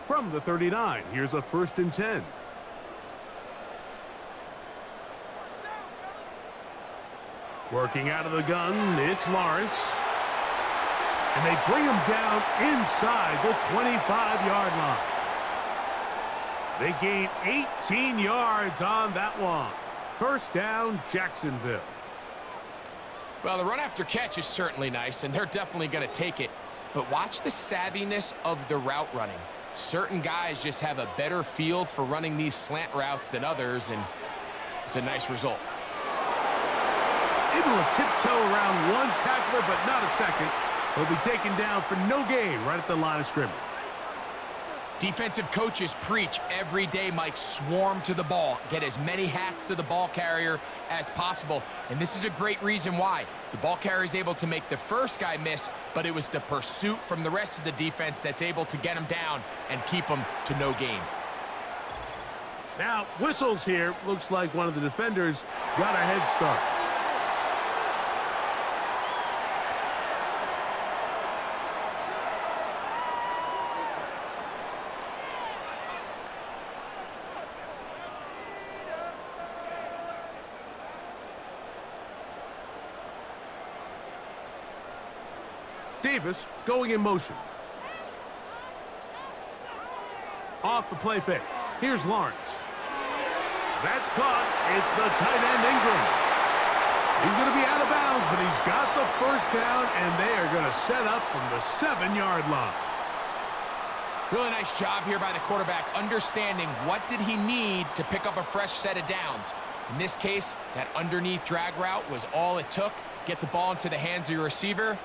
from the 39. Here's a 1st and 10. Working out of the gun, it's Lawrence. And they bring him down inside the 25-yard line. They gain 18 yards on that one. 1st down, Jacksonville. Well, the run after catch is certainly nice, and they're definitely going to take it. But watch the savviness of the route running. Certain guys just have a better feel for running these slant routes than others, and it's a nice result. Able to tiptoe around one tackler, but not a second. He'll be taken down for no gain right at the line of scrimmage. Defensive coaches preach every day, Mike, swarm to the ball. Get as many hats to the ball carrier as possible. And this is a great reason why. The ball carrier is able to make the first guy miss, but it was the pursuit from the rest of the defense that's able to get him down and keep him to no gain. Now, whistles here. Looks like one of the defenders got a head start. Davis going in motion. Off the play fake. Here's Lawrence. That's caught. It's the tight end Ingram. He's going to be out of bounds, but he's got the 1st down, and they are going to set up from the 7-yard line. Really nice job here by the quarterback, understanding what did he need to pick up a fresh set of downs. In this case, that underneath drag route was all it took. Get the ball into the hands of your receiver,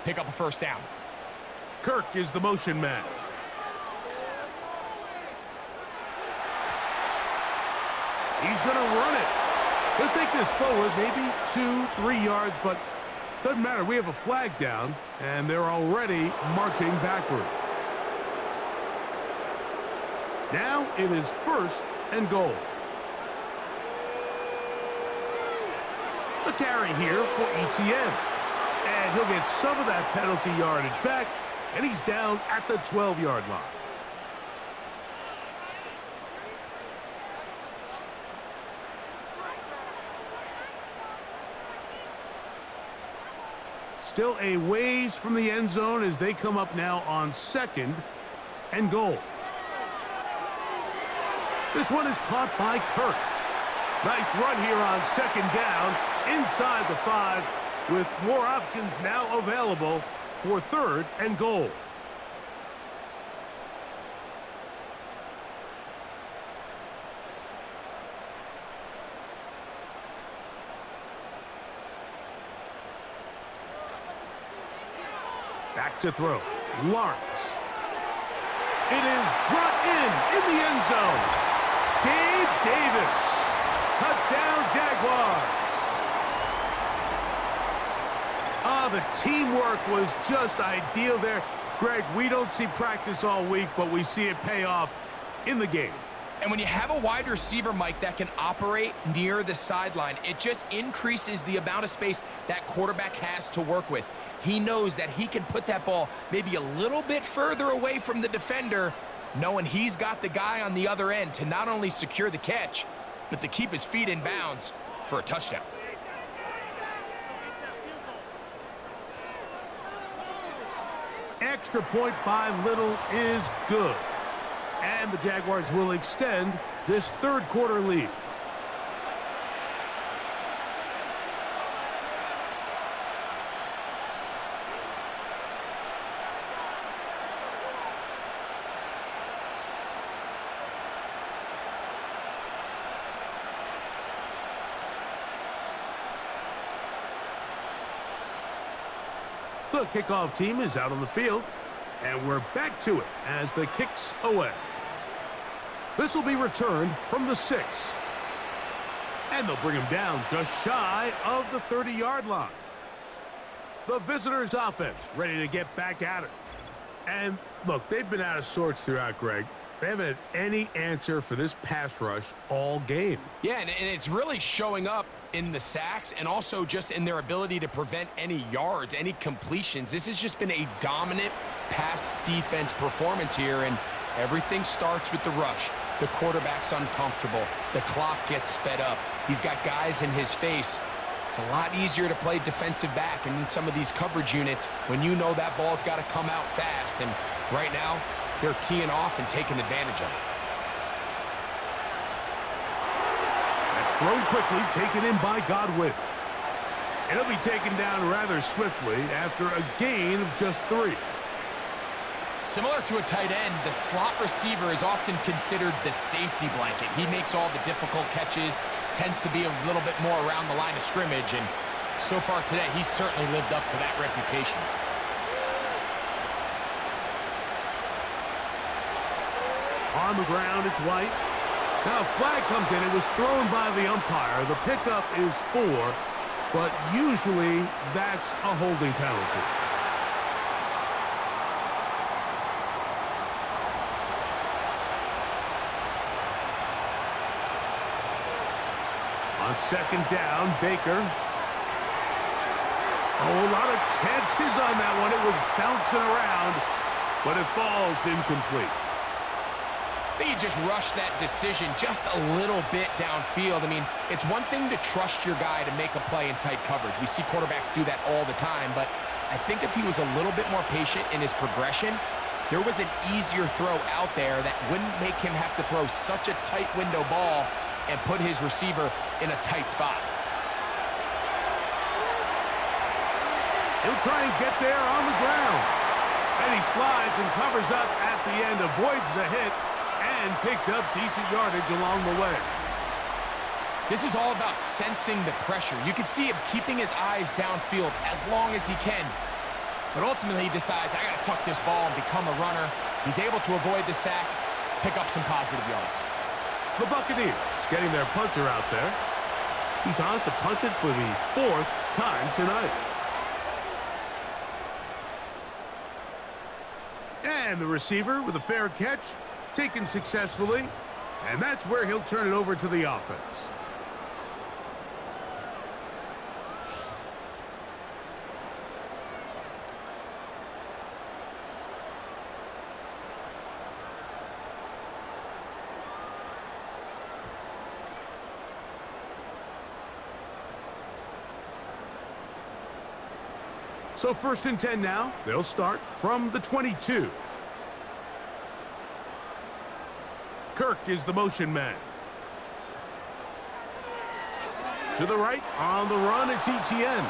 pick up a 1st down. Kirk is the motion man. He's going to run it. He'll take this forward maybe 2-3 yards, but doesn't matter. We have a flag down, and they're already marching backward. Now it is 1st and goal. The carry here for ETN. And he'll get some of that penalty yardage back, and he's down at the 12-yard line. Still a ways from the end zone as they come up now on 2nd and goal. This one is caught by Kirk. Nice run here on 2nd down inside the 5 with more options now available for 3rd and goal. Back to throw. Lawrence. It is brought in the end zone. Gabe Davis. Touchdown, Jaguars. The teamwork was just ideal there. Greg, we don't see practice all week, but we see it pay off in the game. And when you have a wide receiver, Mike, that can operate near the sideline, it just increases the amount of space that quarterback has to work with. He knows that he can put that ball maybe a little bit further away from the defender, knowing he's got the guy on the other end to not only secure the catch, but to keep his feet in bounds for a touchdown. Extra point by Little is good. And the Jaguars will extend this 3rd quarter lead. The kickoff team is out on the field, and we're back to it as the kick's away. This will be returned from the 6. And they'll bring him down just shy of the 30-yard line. The visitors' offense ready to get back at it. And look, they've been out of sorts throughout, Greg. They haven't had any answer for this pass rush all game. Yeah, and it's really showing up in the sacks and also just in their ability to prevent any yards, any completions. This has just been a dominant pass defense performance here, and Everything starts with the rush. The quarterback's uncomfortable. The clock gets sped up. He's got guys in his face. It's a lot easier to play defensive back and in some of these coverage units when you know that ball's got to come out fast. And right now, they're teeing off and taking advantage of it. That's thrown quickly, taken in by Godwin. It'll be taken down rather swiftly after a gain of just 3. Similar to a tight end, the slot receiver is often considered the safety blanket. He makes all the difficult catches, tends to be a little bit more around the line of scrimmage, and so far today, he's certainly lived up to that reputation. On the ground, it's White. Now a flag comes in. It was thrown by the umpire. The pickup is 4, but usually that's a holding penalty. On second down, Baker. Oh, a lot of chances on that one. It was bouncing around, but it falls incomplete. I think he just rushed that decision just a little bit downfield. I mean, it's one thing to trust your guy to make a play in tight coverage. We see quarterbacks do that all the time, but I think if he was a little bit more patient in his progression, there was an easier throw out there that wouldn't make him have to throw such a tight window ball and put his receiver in a tight spot. He'll try and get there on the ground. And he slides and covers up at the end, avoids the hit, and picked up decent yardage along the way. This is all about sensing the pressure. You can see him keeping his eyes downfield as long as he can. But ultimately he decides, I got to tuck this ball and become a runner. He's able to avoid the sack, pick up some positive yards. The Buccaneers getting their puncher out there. He's on to punch it for the 4th time tonight. And the receiver with a fair catch, taken successfully, and that's where he'll turn it over to the offense. So 1st and 10 now. They'll start from the 22. Kirk is the motion man. To the right, on the run, it's ETN.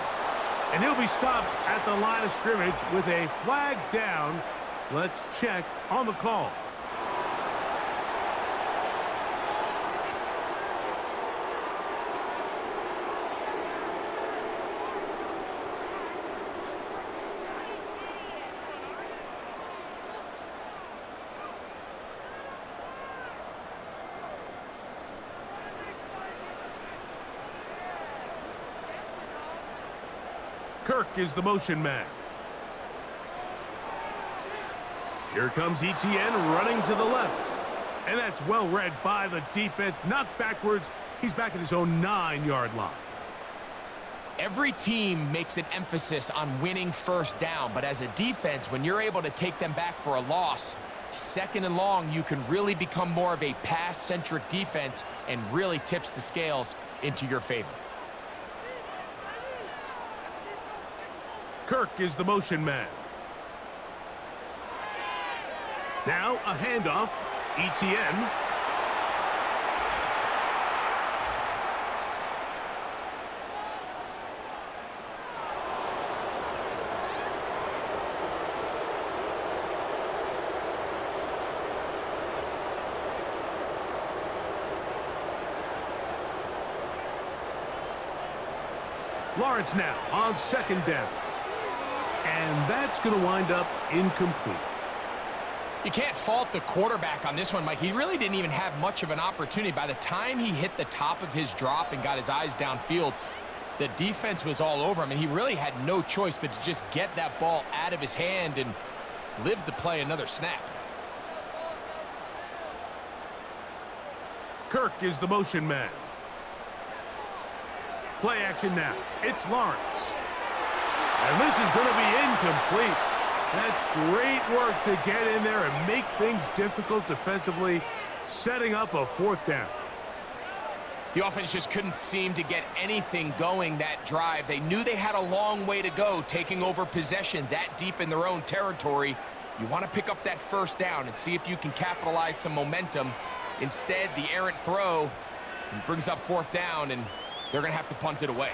And he'll be stopped at the line of scrimmage with a flag down. Let's check on the call. Kirk is the motion man. Here comes ETN running to the left. And that's well read by the defense. Knocked backwards. He's back at his own 9-yard line. Every team makes an emphasis on winning first down, but as a defense, when you're able to take them back for a loss, 2nd and long, you can really become more of a pass-centric defense and really tips the scales into your favor. Kirk is the motion man. Now a handoff. ETN. Lawrence now on 2nd down. And that's going to wind up incomplete. You can't fault the quarterback on this one, Mike. He really didn't even have much of an opportunity. By the time he hit the top of his drop and got his eyes downfield, the defense was all over him, and he really had no choice but to just get that ball out of his hand and live to play another snap. Kirk is the motion man. Play action now. It's Lawrence. And this is going to be incomplete. That's great work to get in there and make things difficult defensively, setting up a fourth down. The offense just couldn't seem to get anything going that drive. They knew they had a long way to go, taking over possession that deep in their own territory. You want to pick up that first down and see if you can capitalize some momentum. Instead, the errant throw brings up fourth down, and they're going to have to punt it away.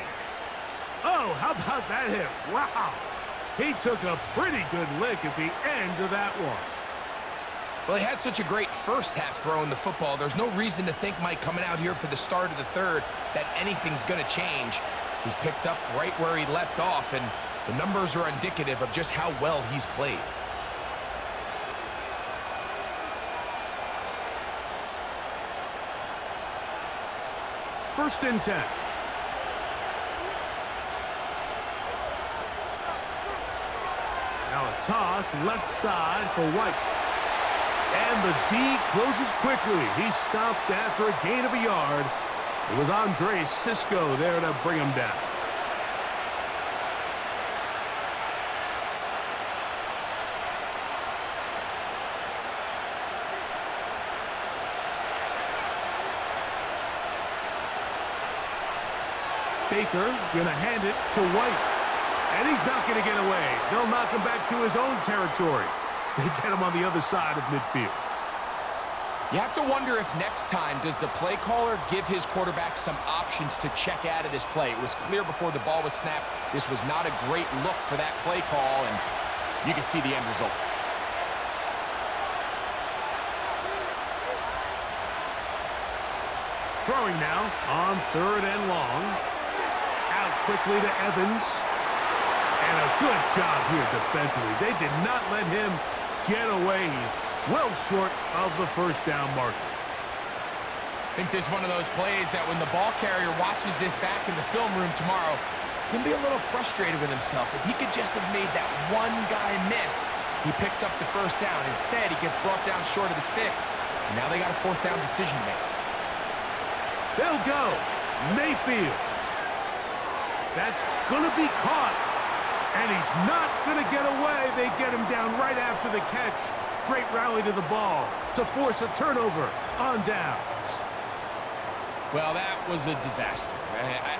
Oh, how about that hit? Wow. He took a pretty good lick at the end of that one. Well, he had such a great first half throwing the football. There's no reason to think, Mike, coming out here for the start of the third, that anything's going to change. He's picked up right where he left off, and the numbers are indicative of just how well he's played. First and 10. Now a toss left side for White. And the D closes quickly. He stopped after a gain of a yard. It was Andre Cisco there to bring him down. Baker gonna hand it to White. And he's not gonna get away. They'll knock him back to his own territory. They get him on the other side of midfield. You have to wonder if next time, does the play caller give his quarterback some options to check out of this play? It was clear before the ball was snapped, this was not a great look for that play call, and you can see the end result. Throwing now on third and long. Out quickly to Evans. And a good job here defensively. They did not let him get away. He's well short of the first down marker. I think this is one of those plays that when the ball carrier watches this back in the film room tomorrow, he's going to be a little frustrated with himself. If he could just have made that one guy miss, he picks up the first down. Instead, he gets brought down short of the sticks, and now they got a fourth down decision to make. They'll go. Mayfield. That's going to be caught. And he's not going to get away. They get him down right after the catch. Great rally to the ball to force a turnover on downs. Well, that was a disaster.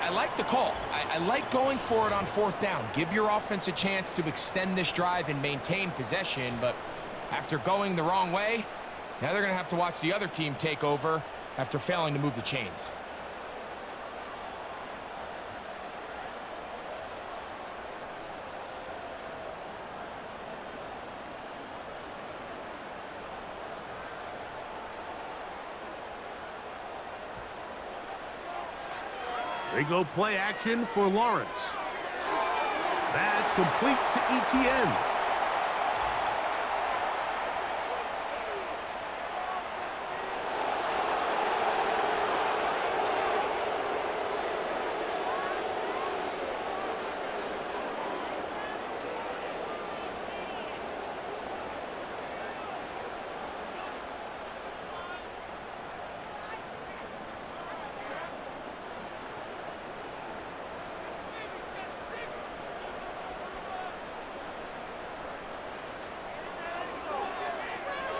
I like the call. I like going for it on fourth down. Give your offense a chance to extend this drive and maintain possession. But after going the wrong way, now they're going to have to watch the other team take over after failing to move the chains. They go play action for Lawrence. That's complete to Etienne.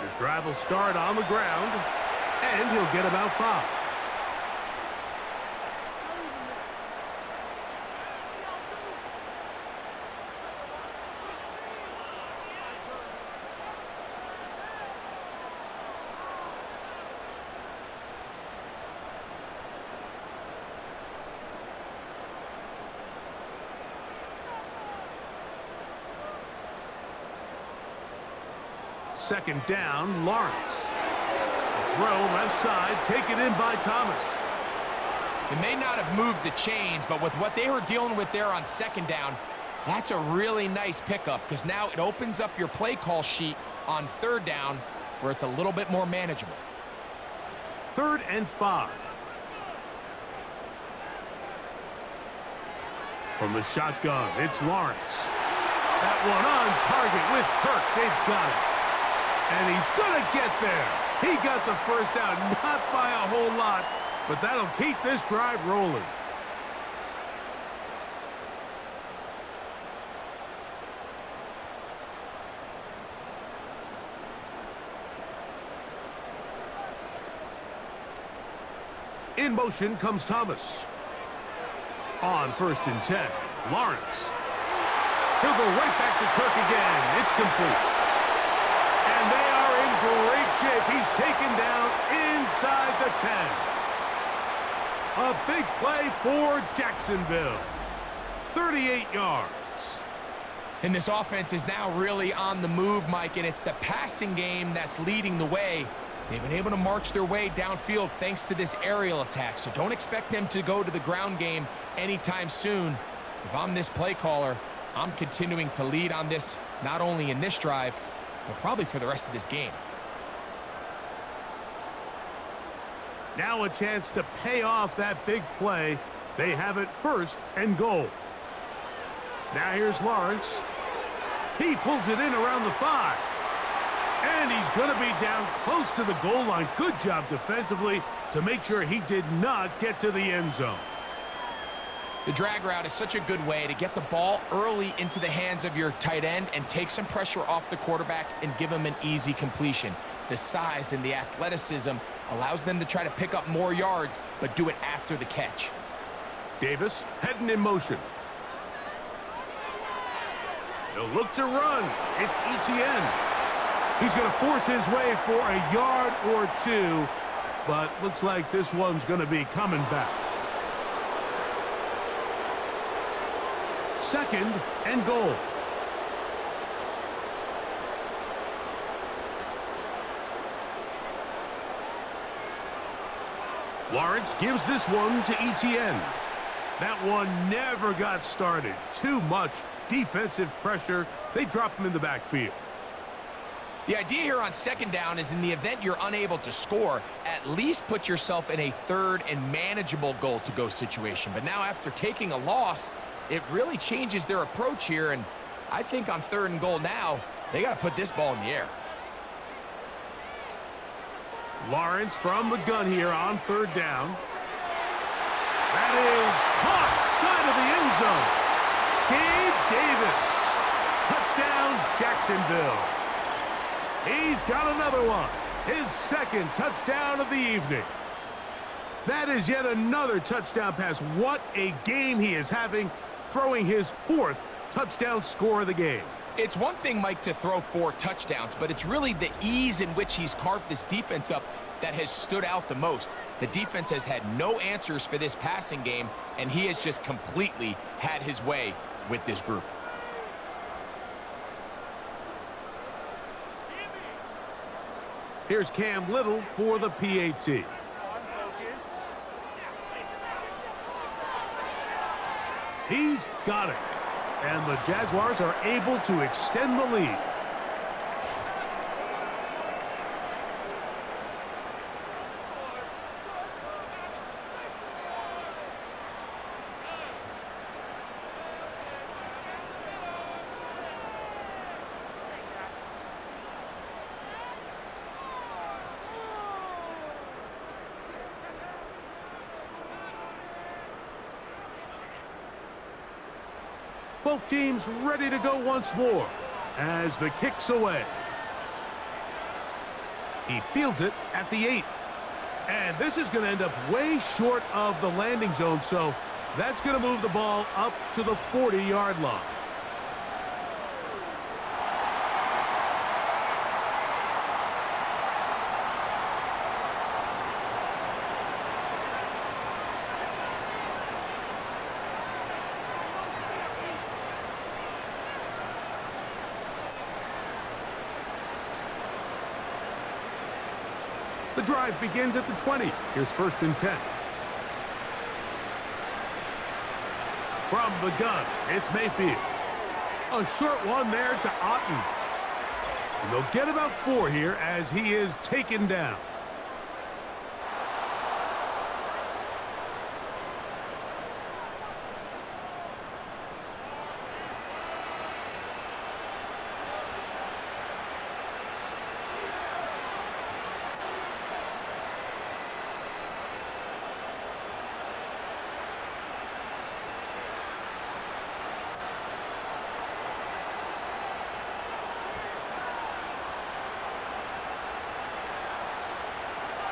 His drive will start on the ground, and he'll get about 5. Second down, Lawrence. A throw left side, taken in by Thomas. It may not have moved the chains, but with what they were dealing with there on second down, that's a really nice pickup because now it opens up your play call sheet on third down where it's a little bit more manageable. 3rd and 5. From the shotgun, it's Lawrence. That one on target with Kirk. They've got it. And he's going to get there. He got the first down, not by a whole lot, but that'll keep this drive rolling. In motion comes Thomas. On 1st and 10, Lawrence. He'll go right back to Kirk again. It's complete. And they are in great shape. He's taken down inside the 10. A big play for Jacksonville. 38 yards. And this offense is now really on the move, Mike, and it's the passing game that's leading the way. They've been able to march their way downfield thanks to this aerial attack, so don't expect them to go to the ground game anytime soon. If I'm this play caller, I'm continuing to lead on this, not only in this drive, but probably for the rest of this game. Now a chance to pay off that big play. They have it 1st and goal. Now here's Lawrence. He pulls it in around the 5. And he's going to be down close to the goal line. Good job defensively to make sure he did not get to the end zone. The drag route is such a good way to get the ball early into the hands of your tight end and take some pressure off the quarterback and give him an easy completion. The size and the athleticism allows them to try to pick up more yards, but do it after the catch. Davis heading in motion. He'll look to run. It's Etienne. He's going to force his way for a yard or 2, but looks like this one's going to be coming back. 2nd and goal. Lawrence gives this one to Etienne. That one never got started. Too much defensive pressure. They drop him in the backfield. The idea here on 2nd down is in the event you're unable to score, at least put yourself in a 3rd and manageable goal-to-go situation. But now after taking a loss, it really changes their approach here, and I think on 3rd and goal now, they got to put this ball in the air. Lawrence from the gun here on 3rd down. That is caught side of the end zone. Gabe Davis. Touchdown, Jacksonville. He's got another one. His 2nd touchdown of the evening. That is yet another touchdown pass. What a game he is having, throwing his 4th touchdown score of the game. It's one thing, Mike, to throw 4 touchdowns, but it's really the ease in which he's carved this defense up that has stood out the most. The defense has had no answers for this passing game, and he has just completely had his way with this group. Here's Cam Little for the PAT. He's got it. And the Jaguars are able to extend the lead. Both teams ready to go once more as the kick's away. He fields it at the 8. And this is going to end up way short of the landing zone, so that's going to move the ball up to the 40-yard line. The drive begins at the 20. Here's 1st and 10. From the gun, it's Mayfield. A short one there to Otten. And they'll get about 4 here as he is taken down.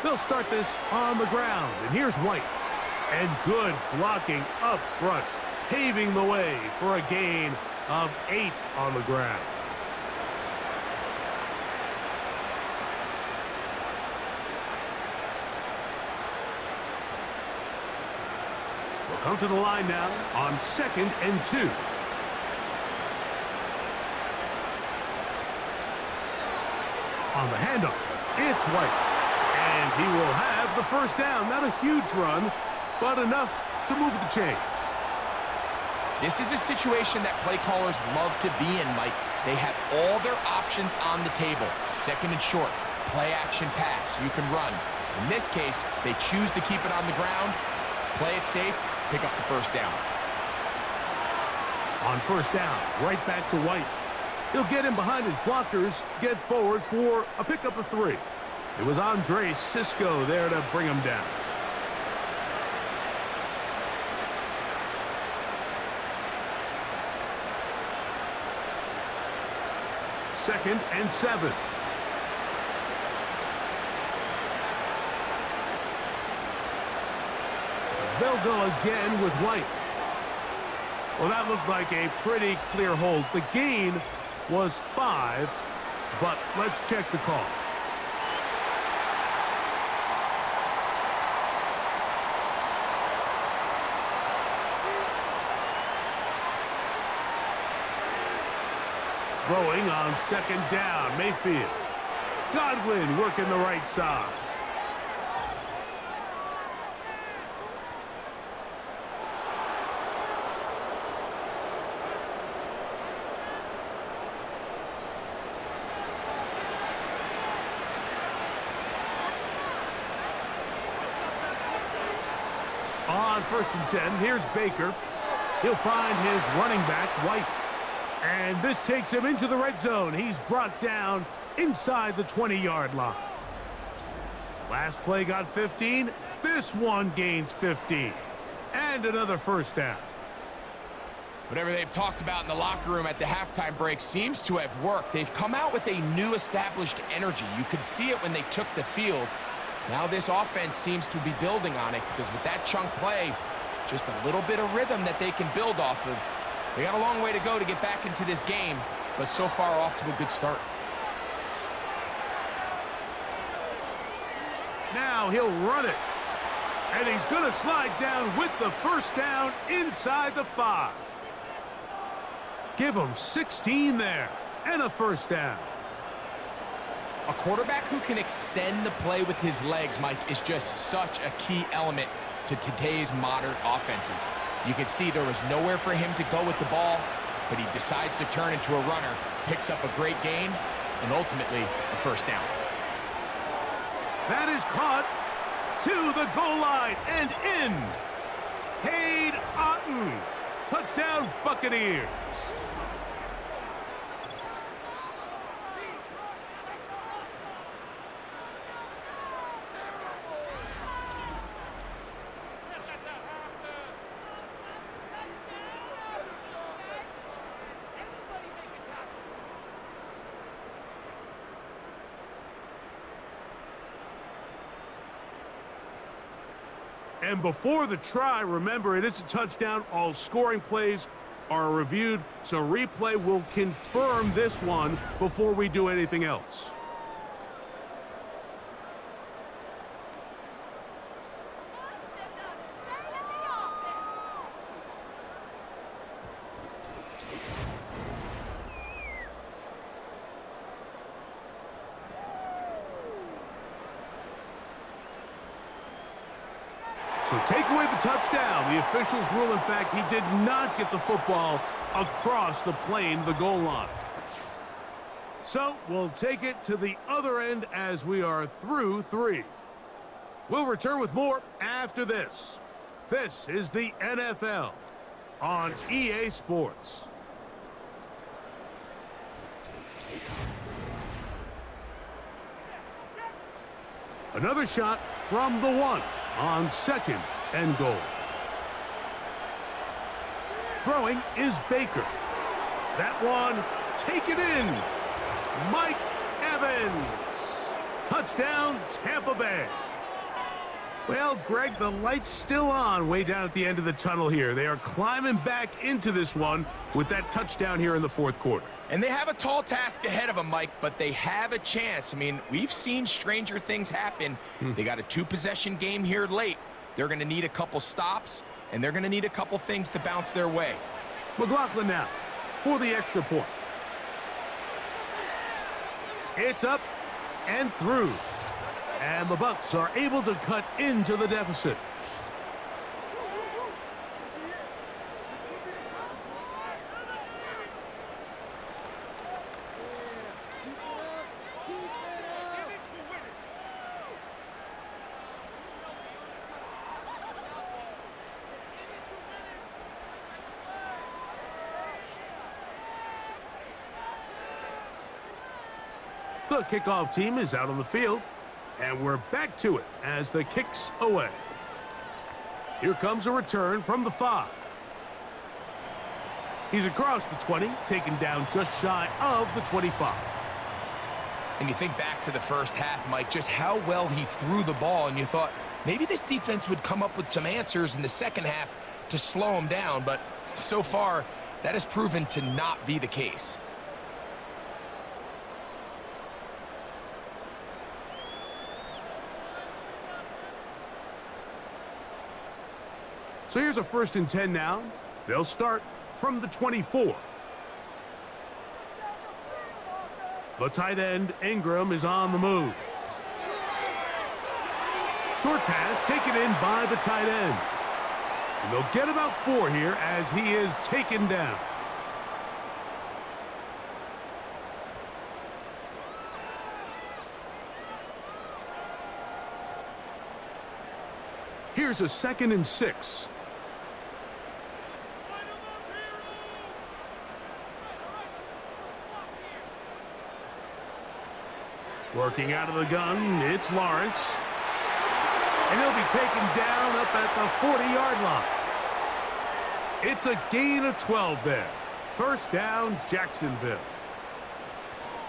They'll start this on the ground, and here's White. And good blocking up front, paving the way for a gain of 8 on the ground. We'll come to the line now on 2nd and 2. On the handoff, it's White. And he will have the first down. Not a huge run, but enough to move the chains. This is a situation that play callers love to be in, Mike. They have all their options on the table. 2nd and short, play action pass, you can run. In this case, they choose to keep it on the ground, play it safe, pick up the first down. On first down, right back to White. He'll get in behind his blockers, get forward for a pickup of 3. It was Andre Cisco there to bring him down. Second and 7. They'll go again with White. Well, that looked like a pretty clear hold. The gain was 5, but let's check the call. Throwing on 2nd down, Mayfield. Godwin working the right side. On 1st and 10, here's Baker. He'll find his running back, White. And this takes him into the red zone. He's brought down inside the 20-yard line. Last play got 15. This one gains 15. And another first down. Whatever they've talked about in the locker room at the halftime break seems to have worked. They've come out with a new established energy. You could see it when they took the field. Now this offense seems to be building on it because with that chunk play, just a little bit of rhythm that they can build off of. They got a long way to go to get back into this game, but so far off to a good start. Now he'll run it. And he's going to slide down with the first down inside the 5. Give him 16 there and a first down. A quarterback who can extend the play with his legs, Mike, is just such a key element to today's modern offenses. You can see there was nowhere for him to go with the ball, but he decides to turn into a runner, picks up a great gain, and ultimately a first down. That is caught to the goal line and in. Cade Otton. Touchdown, Buccaneers. And before the try, remember, it is a touchdown. All scoring plays are reviewed, so replay will confirm this one before we do anything else. So take away the touchdown. The officials rule, in fact, he did not get the football across the plane, the goal line. So we'll take it to the other end as we are through 3. We'll return with more after this. This is the NFL on EA Sports. Another shot from the 1 on 2nd and goal. Throwing is Baker. That one taken in. Mike Evans. Touchdown, Tampa Bay. Well, Greg, the light's still on way down at the end of the tunnel here. They are climbing back into this one with that touchdown here in the fourth quarter. And they have a tall task ahead of them, Mike, but they have a chance. I mean, we've seen stranger things happen. They got a two-possession game here late. They're going to need a couple stops, and they're going to need a couple things to bounce their way. McLaughlin now for the extra point. It's up and through. And the Bucs are able to cut into the deficit. The kickoff team is out on the field, and we're back to it as the kick's away. Here comes a return from the 5. He's across the 20, taken down just shy of the 25. And you think back to the first half, Mike, just how well he threw the ball, and you thought maybe this defense would come up with some answers in the second half to slow him down, but so far that has proven to not be the case. So here's a 1st and 10 now. They'll start from the 24. The tight end, Ingram, is on the move. Short pass taken in by the tight end. And they'll get about 4 here as he is taken down. Here's a 2nd and 6. Working out of the gun, it's Lawrence. And he'll be taken down up at the 40-yard line. It's a gain of 12 there. 1st down, Jacksonville.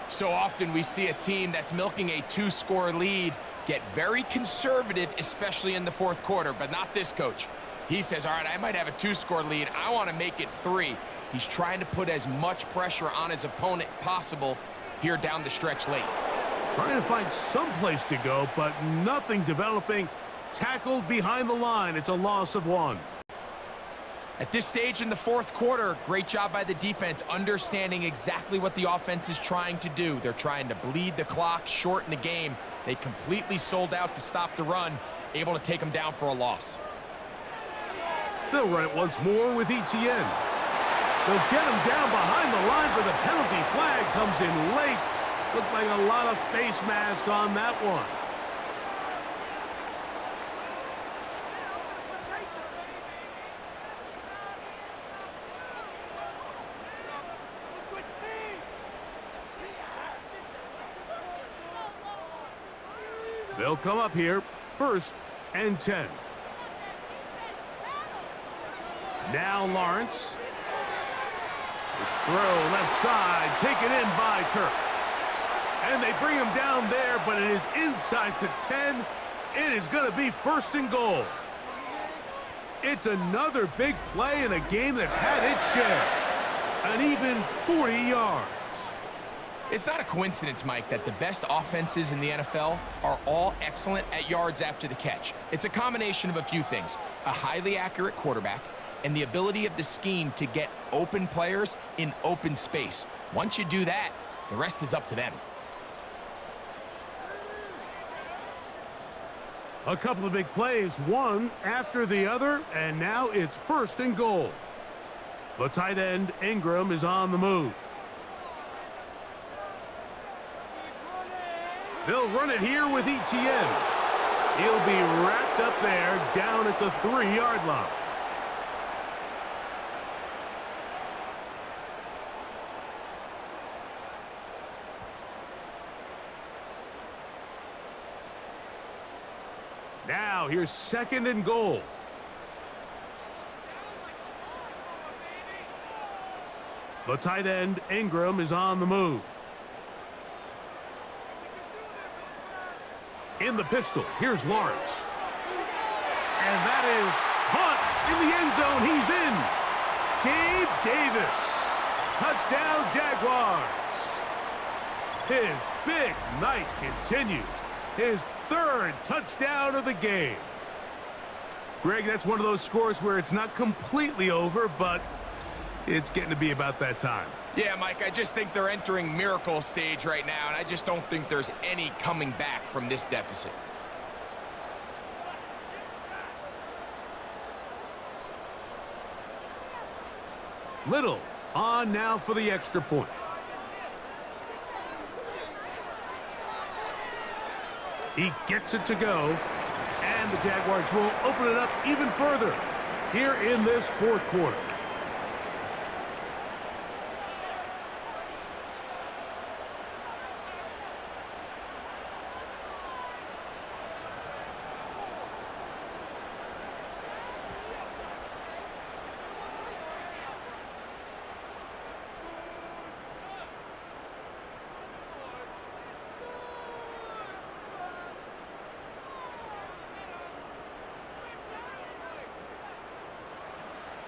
So often we see a team that's milking a 2-score lead get very conservative, especially in the fourth quarter, but not this coach. He says, all right, I might have a 2-score lead. I want to make it 3. He's trying to put as much pressure on his opponent possible here down the stretch late. Trying to find some place to go, but nothing developing. Tackled behind the line. It's a loss of 1. At this stage in the fourth quarter, great job by the defense, understanding exactly what the offense is trying to do. They're trying to bleed the clock, shorten the game. They completely sold out to stop the run, able to take them down for a loss. They'll run it once more with Etienne. They'll get him down behind the line, but the penalty flag comes in late. Looked like a lot of face mask on that one. They'll come up here, 1st and 10. Now Lawrence. His throw left side, taken in by Kirk. And they bring him down there, but it is inside the 10. It is going to be 1st and goal. It's another big play in a game that's had its share. An even 40 yards. It's not a coincidence, Mike, that the best offenses in the NFL are all excellent at yards after the catch. It's a combination of a few things. A highly accurate quarterback and the ability of the scheme to get open players in open space. Once you do that, the rest is up to them. A couple of big plays, one after the other, and now it's 1st and goal. The tight end, Ingram, is on the move. They'll run it here with Etienne. He'll be wrapped up there down at the 3-yard line. Now here's 2nd and goal. The tight end, Ingram, is on the move. In the pistol, here's Lawrence. And that is caught in the end zone. He's in. Gabe Davis. Touchdown, Jaguars. His big night continues. His third touchdown of the game. Greg, that's one of those scores where it's not completely over, but it's getting to be about that time. Yeah, Mike, I just think they're entering miracle stage right now, and I just don't think there's any coming back from this deficit. Little on now for the extra point. He gets it to go, and the Jaguars will open it up even further here in this fourth quarter.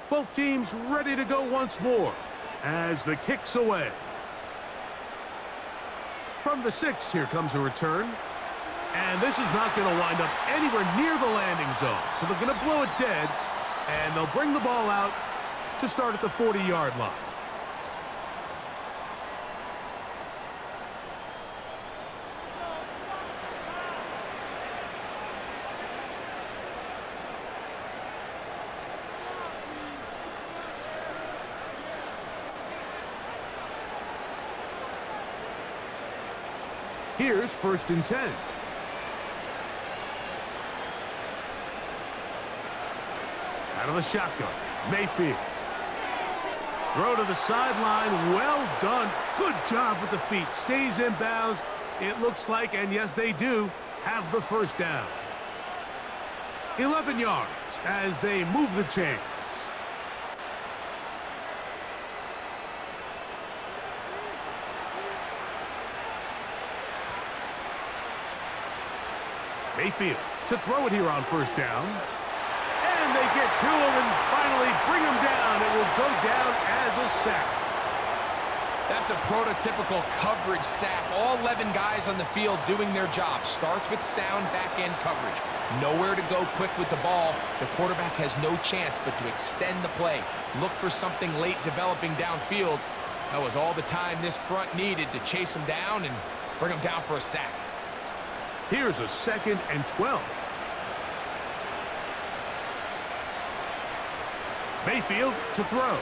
Both teams ready to go once more as the kick's away. From the 6, here comes a return. And this is not going to wind up anywhere near the landing zone. So they're going to blow it dead, and they'll bring the ball out to start at the 40-yard line. Here's 1st and 10. Out of the shotgun, Mayfield. Throw to the sideline, well done. Good job with the feet, stays in bounds. It looks like, and yes they do, have the first down. 11 yards as they move the chains. Mayfield to throw it here on 1st down. And they get to him and finally bring him down. It will go down as a sack. That's a prototypical coverage sack. All 11 guys on the field doing their job. Starts with sound back-end coverage. Nowhere to go quick with the ball. The quarterback has no chance but to extend the play. Look for something late developing downfield. That was all the time this front needed to chase him down and bring him down for a sack. Here's a 2nd and 12. Mayfield to throw.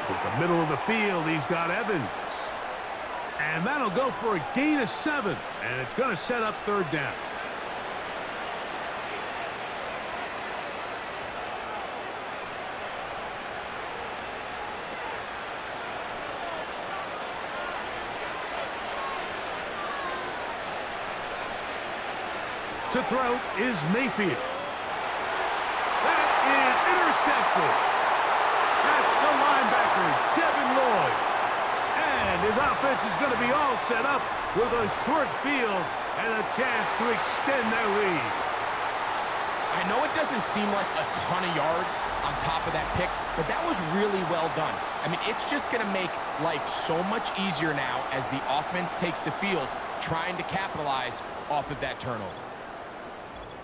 Toward the middle of the field, he's got Evans. And that'll go for a gain of 7. And it's going to set up 3rd down. To throw is Mayfield. That is intercepted. That's the linebacker, Devin Lloyd. And his offense is going to be all set up with a short field and a chance to extend their lead. I know it doesn't seem like a ton of yards on top of that pick, but that was really well done. I mean, it's just going to make life so much easier now as the offense takes the field, trying to capitalize off of that turnover.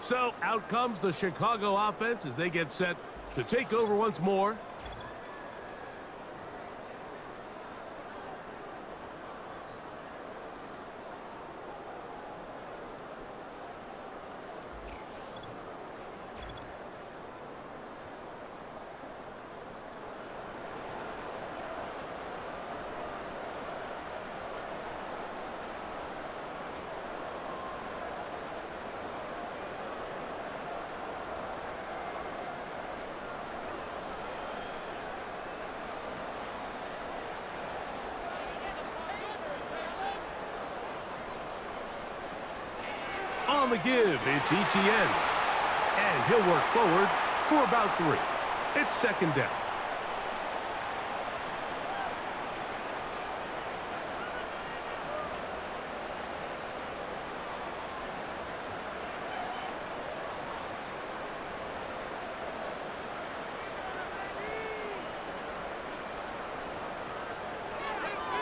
So out comes the Chicago offense as they get set to take over once more. On the give, it's Etienne. And he'll work forward for about 3. It's 2nd down.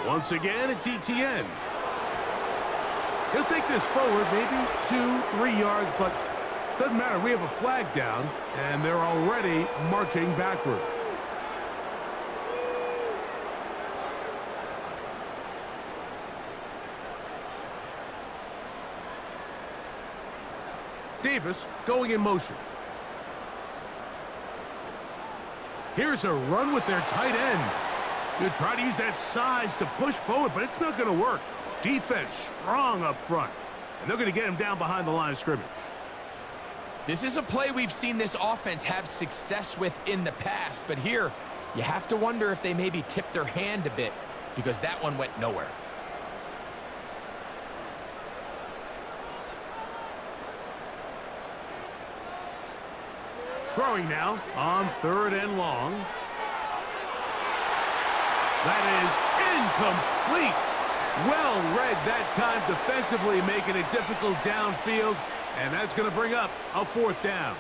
Once again, it's ETN. He'll take this forward, maybe 2-3 yards, but doesn't matter. We have a flag down, and they're already marching backward. Davis going in motion. Here's a run with their tight end. They'll try to use that size to push forward, but it's not going to work. Defense strong up front, and they're going to get him down behind the line of scrimmage. This is a play we've seen this offense have success with in the past, but here you have to wonder if they maybe tipped their hand a bit because that one went nowhere. Throwing now on 3rd and long. That is incomplete. Well read that time defensively, making it difficult downfield, and that's going to bring up a 4th down.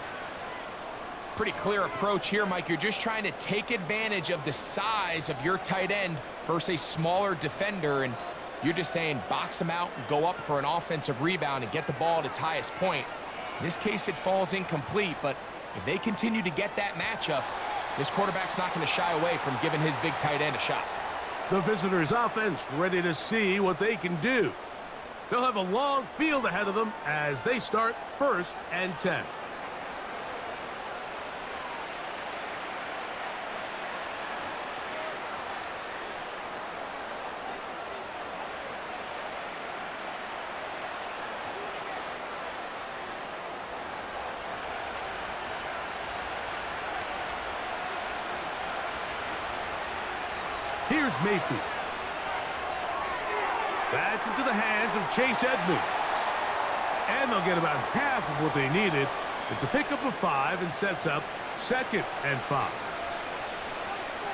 Pretty clear approach here, Mike. You're just trying to take advantage of the size of your tight end versus a smaller defender, and you're just saying box him out and go up for an offensive rebound and get the ball at its highest point. In this case, it falls incomplete, but if they continue to get that matchup, this quarterback's not going to shy away from giving his big tight end a shot. The visitors' offense ready to see what they can do. They'll have a long field ahead of them as they start 1st and 10. Here's Mayfield. That's into the hands of Chase Edmonds. And they'll get about half of what they needed. It's a pickup of 5 and sets up 2nd and 5.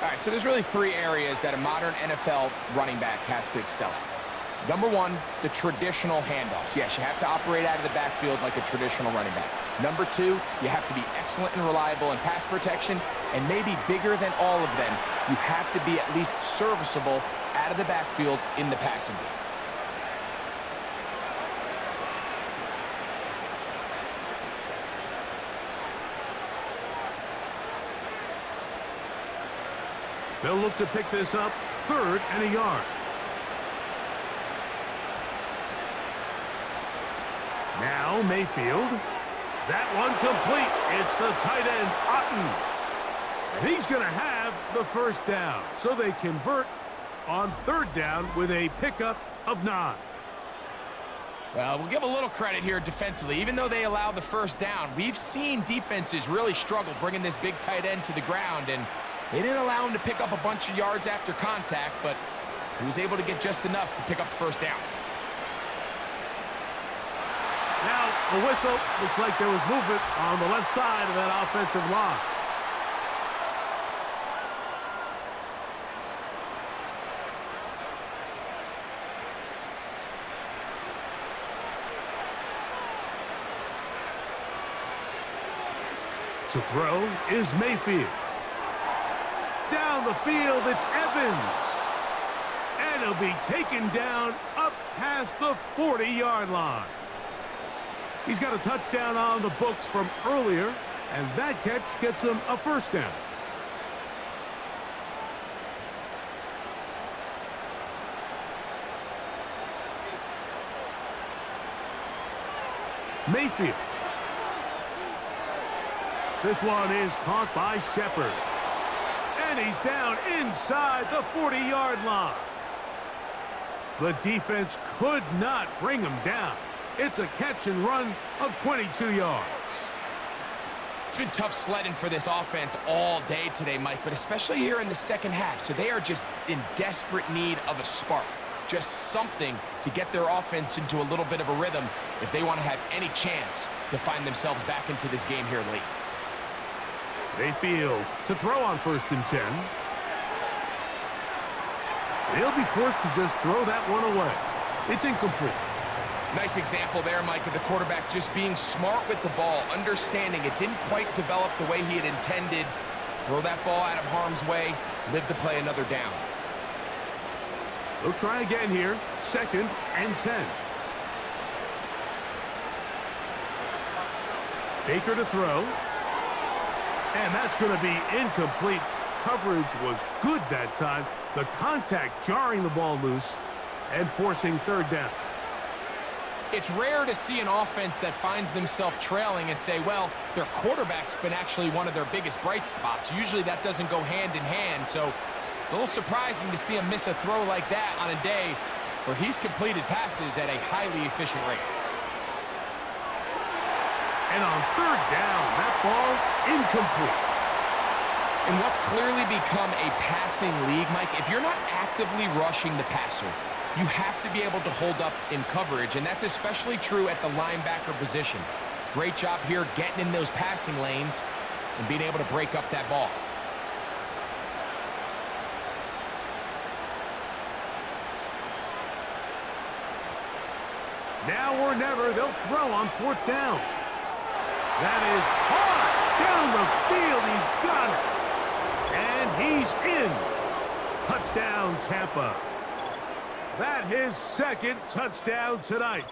All right, so there's really 3 areas that a modern NFL running back has to excel at. Number 1, the traditional handoffs. Yes, you have to operate out of the backfield like a traditional running back. Number 2, you have to be excellent and reliable in pass protection, and maybe bigger than all of them, you have to be at least serviceable out of the backfield in the passing game. They'll look to pick this up 3rd and a yard. Now Mayfield. That one complete. It's the tight end, Otten. And he's going to have the 1st down. So they convert on 3rd down with a pickup of 9. Well, we'll give a little credit here defensively. Even though they allowed the 1st down, we've seen defenses really struggle bringing this big tight end to the ground, and they didn't allow him to pick up a bunch of yards after contact, but he was able to get just enough to pick up the 1st down. Now, a whistle. Looks like there was movement on the left side of that offensive line. To throw is Mayfield. Down the field, it's Evans. And he'll be taken down up past the 40-yard line. He's got a touchdown on the books from earlier, and that catch gets him a 1st down. Mayfield. This one is caught by Shepard. And he's down inside the 40-yard line. The defense could not bring him down. It's a catch and run of 22 yards. It's been tough sledding for this offense all day today, Mike, but especially here in the 2nd half. So they are just in desperate need of a spark. Just something to get their offense into a little bit of a rhythm if they want to have any chance to find themselves back into this game here late. Mayfield to throw on 1st and 10. He'll be forced to just throw that one away. It's incomplete. Nice example there, Mike, of the quarterback just being smart with the ball, understanding it didn't quite develop the way he had intended. Throw that ball out of harm's way, live to play another down. They'll try again here. 2nd and 10. Baker to throw. And that's going to be incomplete. Coverage was good that time. The contact jarring the ball loose and forcing 3rd down. It's rare to see an offense that finds themselves trailing and say, well, their quarterback's been actually one of their biggest bright spots. Usually that doesn't go hand in hand, so it's a little surprising to see him miss a throw like that on a day where he's completed passes at a highly efficient rate. And on 3rd down, that ball incomplete. In what's clearly become a passing league, Mike, if you're not actively rushing the passer, you have to be able to hold up in coverage, and that's especially true at the linebacker position. Great job here getting in those passing lanes and being able to break up that ball. Now or never, they'll throw on 4th down. That is hard down the field. He's got it. And he's in. Touchdown, Tampa. That his 2nd touchdown tonight.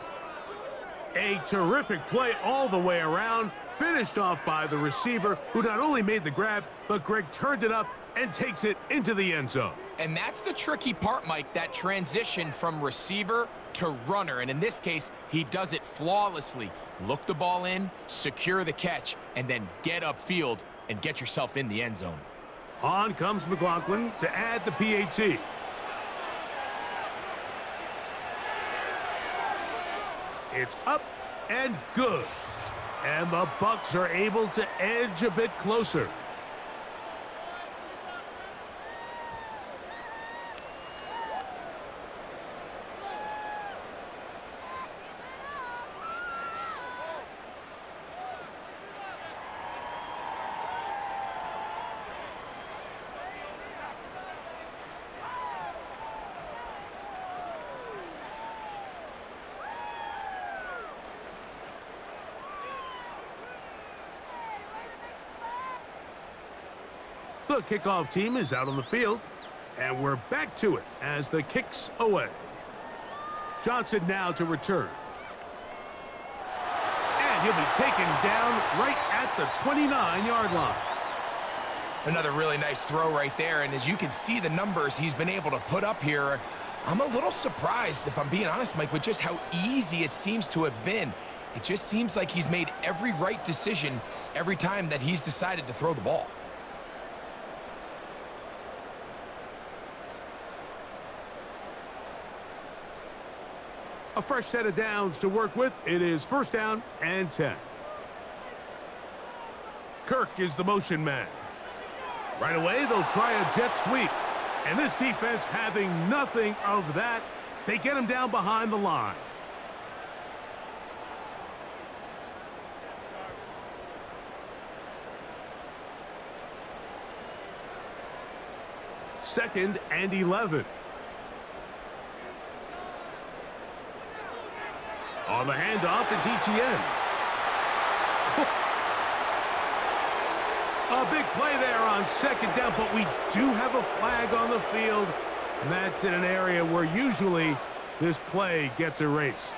A terrific play all the way around, finished off by the receiver, who not only made the grab, but Greg turned it up and takes it into the end zone. And that's the tricky part, Mike, that transition from receiver to runner. And in this case, he does it flawlessly. Look the ball in, secure the catch, and then get upfield and get yourself in the end zone. On comes McLaughlin to add the PAT. It's up and good. And the Bucs are able to edge a bit closer. The kickoff team is out on the field, and we're back to it as the kick's away. Johnson now to return. And he'll be taken down right at the 29-yard line. Another really nice throw right there, and as you can see the numbers he's been able to put up here, I'm a little surprised, if I'm being honest, Mike, with just how easy it seems to have been. It just seems like he's made every right decision every time that he's decided to throw the ball. A fresh set of downs to work with. It is 1st down and 10. Kirk is the motion man. Right away, they'll try a jet sweep. And this defense having nothing of that. They get him down behind the line. Second and 11. On the handoff, it's Etienne. A big play there on 2nd down, but we do have a flag on the field, and that's in an area where usually this play gets erased.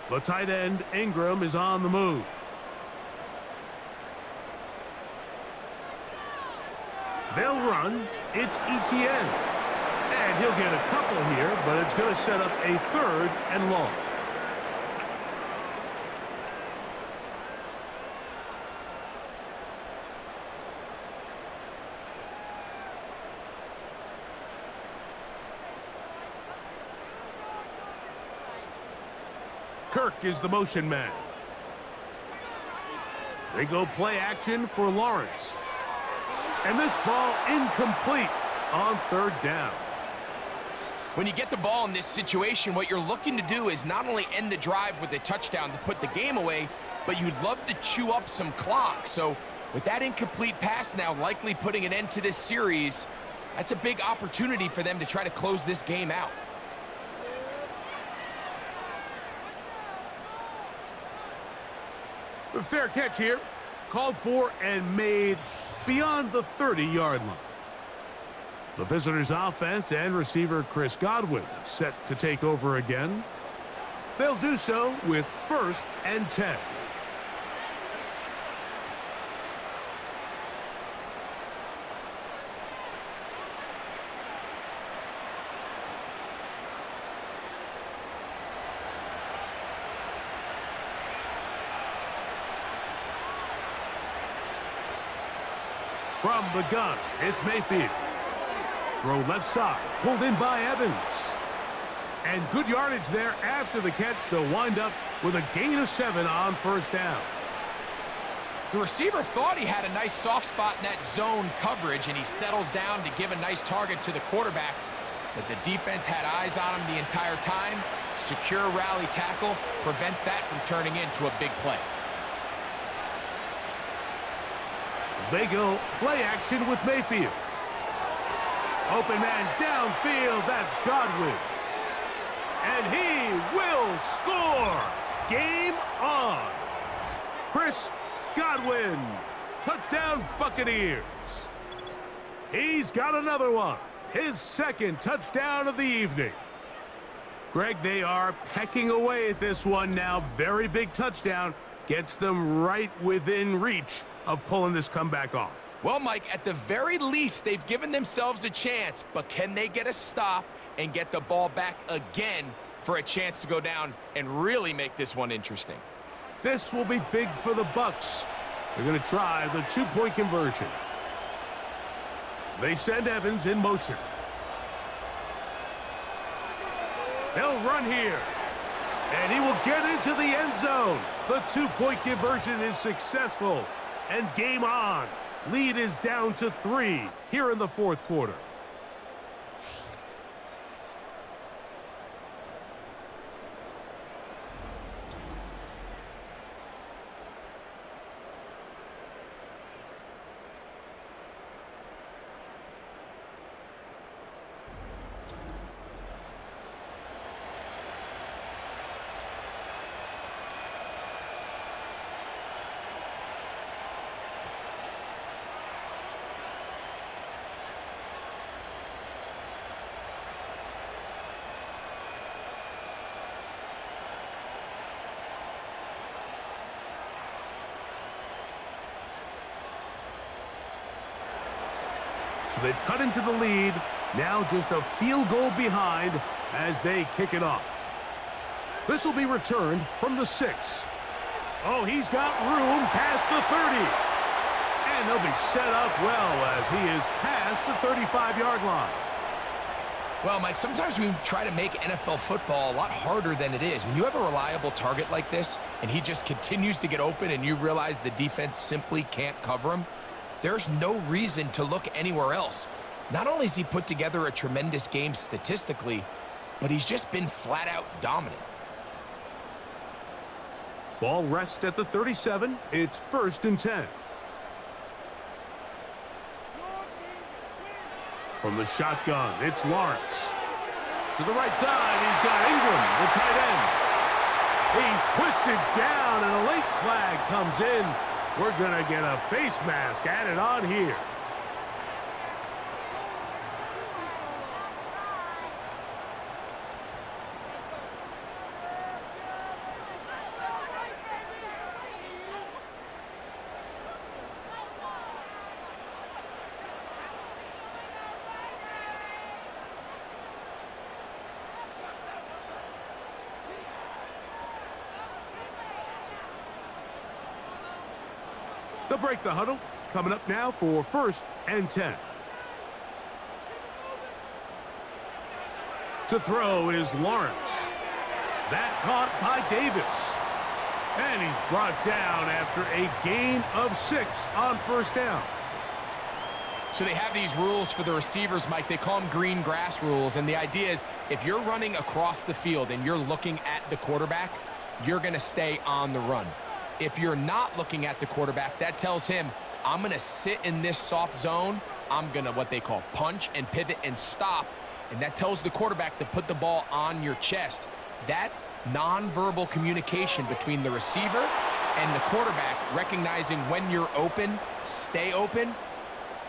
The tight end, Ingram, is on the move. They'll run. It's Etienne. And he'll get a couple here, but it's going to set up a 3rd and long. Kirk is the motion man. They go play action for Lawrence. And this ball incomplete on 3rd down. When you get the ball in this situation, what you're looking to do is not only end the drive with a touchdown to put the game away, but you'd love to chew up some clock. So with that incomplete pass now likely putting an end to this series, that's a big opportunity for them to try to close this game out. The fair catch here. Called for and made beyond the 30-yard line. The visitors' offense and receiver Chris Godwin set to take over again. They'll do so with 1st and 10. From the gun, it's Mayfield. Throw left side, pulled in by Evans. And good yardage there after the catch to wind up with a gain of 7 on 1st down. The receiver thought he had a nice soft spot in that zone coverage, and he settles down to give a nice target to the quarterback. But the defense had eyes on him the entire time. Secure rally tackle prevents that from turning into a big play. They go play action with Mayfield. Open man downfield, that's Godwin. And he will score. Game on. Chris Godwin. Touchdown Buccaneers. He's got another one. His 2nd touchdown of the evening. Greg, they are pecking away at this one now. Very big touchdown. Gets them right within reach of pulling this comeback off. Well, Mike, at the very least, they've given themselves a chance, but can they get a stop and get the ball back again for a chance to go down and really make this one interesting? This will be big for the Bucs. They're going to try the 2-point conversion. They send Evans in motion. They'll run here. And he will get into the end zone. The 2-point conversion is successful. And game on. Lead is down to 3 here in the 4th quarter. So they've cut into the lead. Now just a field goal behind as they kick it off. This will be returned from the 6. Oh, he's got room past the 30. And they'll be set up well as he is past the 35-yard line. Well, Mike, sometimes we try to make NFL football a lot harder than it is. When you have a reliable target like this and he just continues to get open and you realize the defense simply can't cover him, there's no reason to look anywhere else. Not only has he put together a tremendous game statistically, but he's just been flat-out dominant. Ball rests at the 37. It's 1st and 10. From the shotgun, it's Lawrence. To the right side, he's got Ingram, the tight end. He's twisted down, and a late flag comes in. We're going to get a face mask added on here. They'll break the huddle. Coming up now for 1st and 10. To throw is Lawrence. That caught by Davis. And he's brought down after a gain of 6 on 1st down. So they have these rules for the receivers, Mike. They call them green grass rules. And the idea is if you're running across the field and you're looking at the quarterback, you're going to stay on the run. If you're not looking at the quarterback, that tells him, I'm going to sit in this soft zone. I'm going to what they call punch and pivot and stop. And that tells the quarterback to put the ball on your chest. That nonverbal communication between the receiver And the quarterback recognizing when you're open, stay open,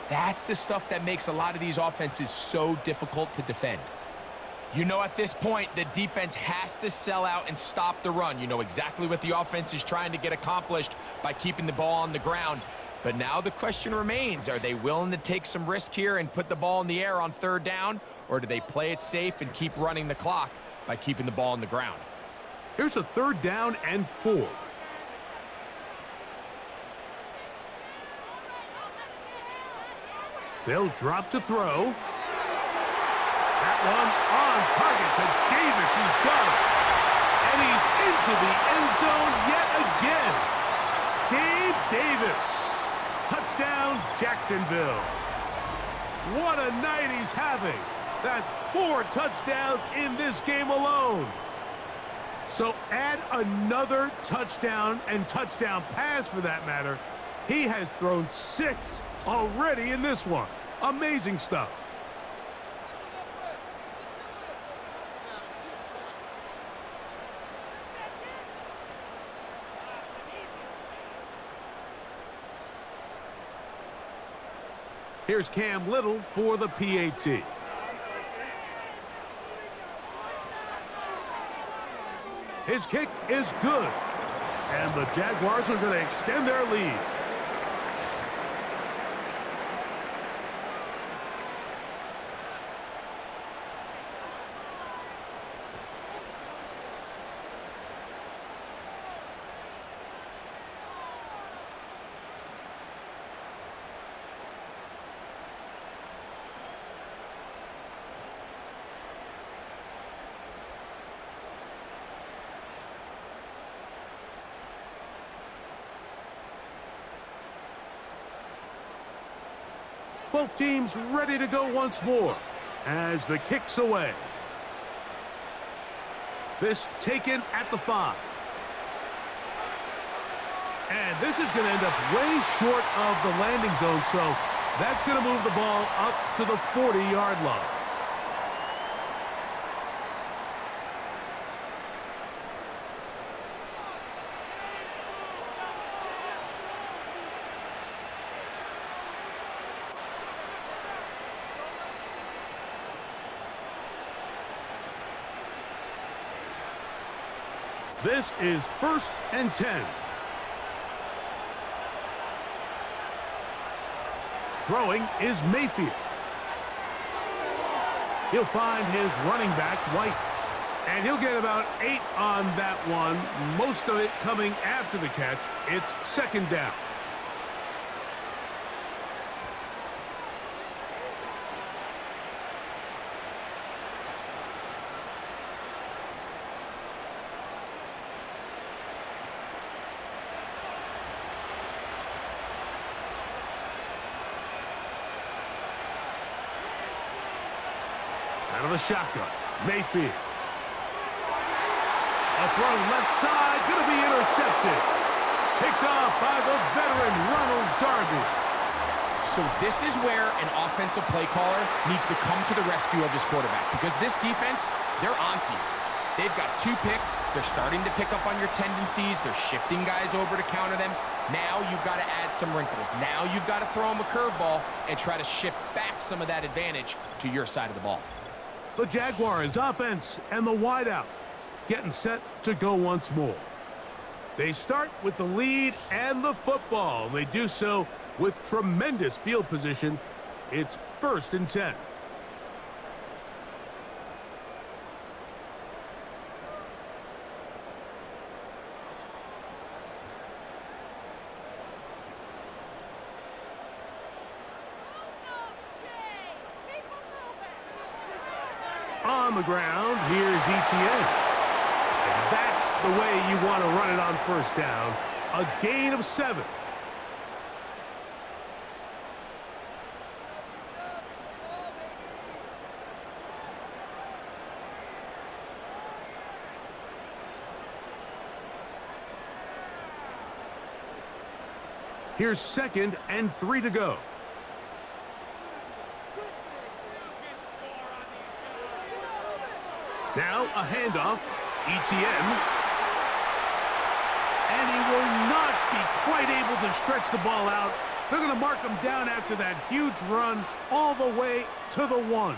that's the stuff that makes a lot of these offenses so difficult to defend. You know at this point, the defense has to sell out and stop the run. You know exactly what the offense is trying to get accomplished by keeping the ball on the ground. But now the question remains, are they willing to take some risk here and put the ball in the air on 3rd down? Or do they play it safe and keep running the clock by keeping the ball on the ground? Here's a 3rd down and 4. They'll drop to throw. That one on target to Davis. He's got it. And he's into the end zone yet again. Gabe Davis. Touchdown, Jacksonville. What a night he's having. That's 4 touchdowns in this game alone. So add another touchdown and touchdown pass for that matter. He has thrown 6 already in this one. Amazing stuff. Here's Cam Little for the PAT. His kick is good. And the Jaguars are going to extend their lead. Both teams ready to go once more as the kick's away. This taken at the 5. And this is going to end up way short of the landing zone, so that's going to move the ball up to the 40-yard line. This is 1st and 10. Throwing is Mayfield. He'll find his running back, White. And he'll get about 8 on that one, most of it coming after the catch. It's 2nd down. Out of the shotgun, Mayfield. A throw left side, going to be intercepted. Picked off by the veteran Ronald Darby. So this is where an offensive play caller needs to come to the rescue of his quarterback, because this defense, they're onto you. They've got 2 picks. They're starting to pick up on your tendencies. They're shifting guys over to counter them. Now you've got to add some wrinkles. Now you've got to throw them a curveball and try to shift back some of that advantage to your side of the ball. The Jaguars offense and the wideout getting set to go once more. They start with the lead and the football. They do so with tremendous field position. It's 1st and 10. On the ground, here's ETN. And that's the way you want to run it on 1st down. A gain of 7. Here's 2nd and 3 to go. Now a handoff, ETN. And he will not be quite able to stretch the ball out. They're going to mark him down after that huge run all the way to the 1.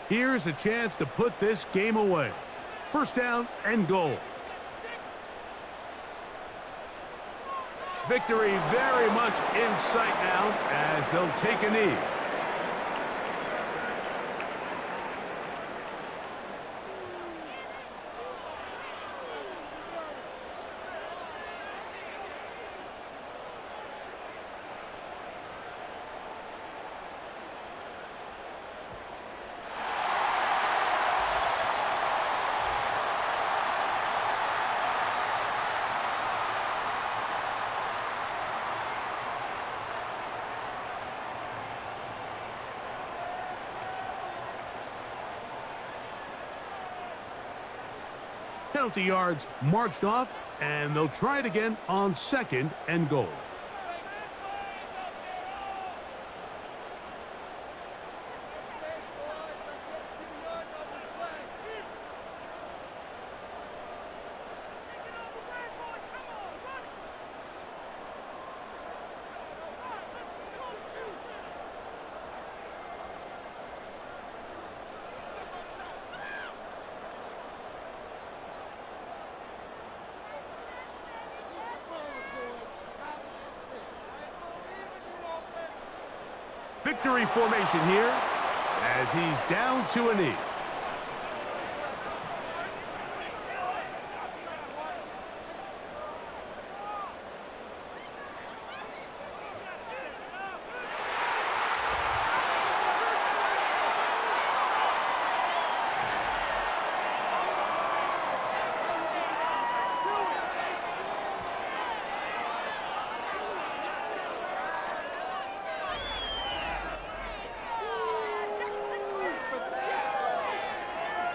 Here's a chance to put this game away. First down and goal. Victory very much in sight now as they'll take a knee. Penalty yards marched off, and they'll try it again on second and goal. Victory formation here as he's down to a knee.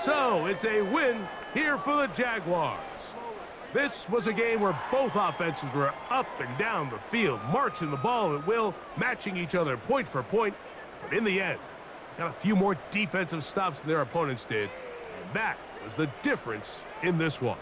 So it's a win here for the Jaguars. This was a game where both offenses were up and down the field, marching the ball at will, matching each other point for point. But in the end, got a few more defensive stops than their opponents did. And that was the difference in this one.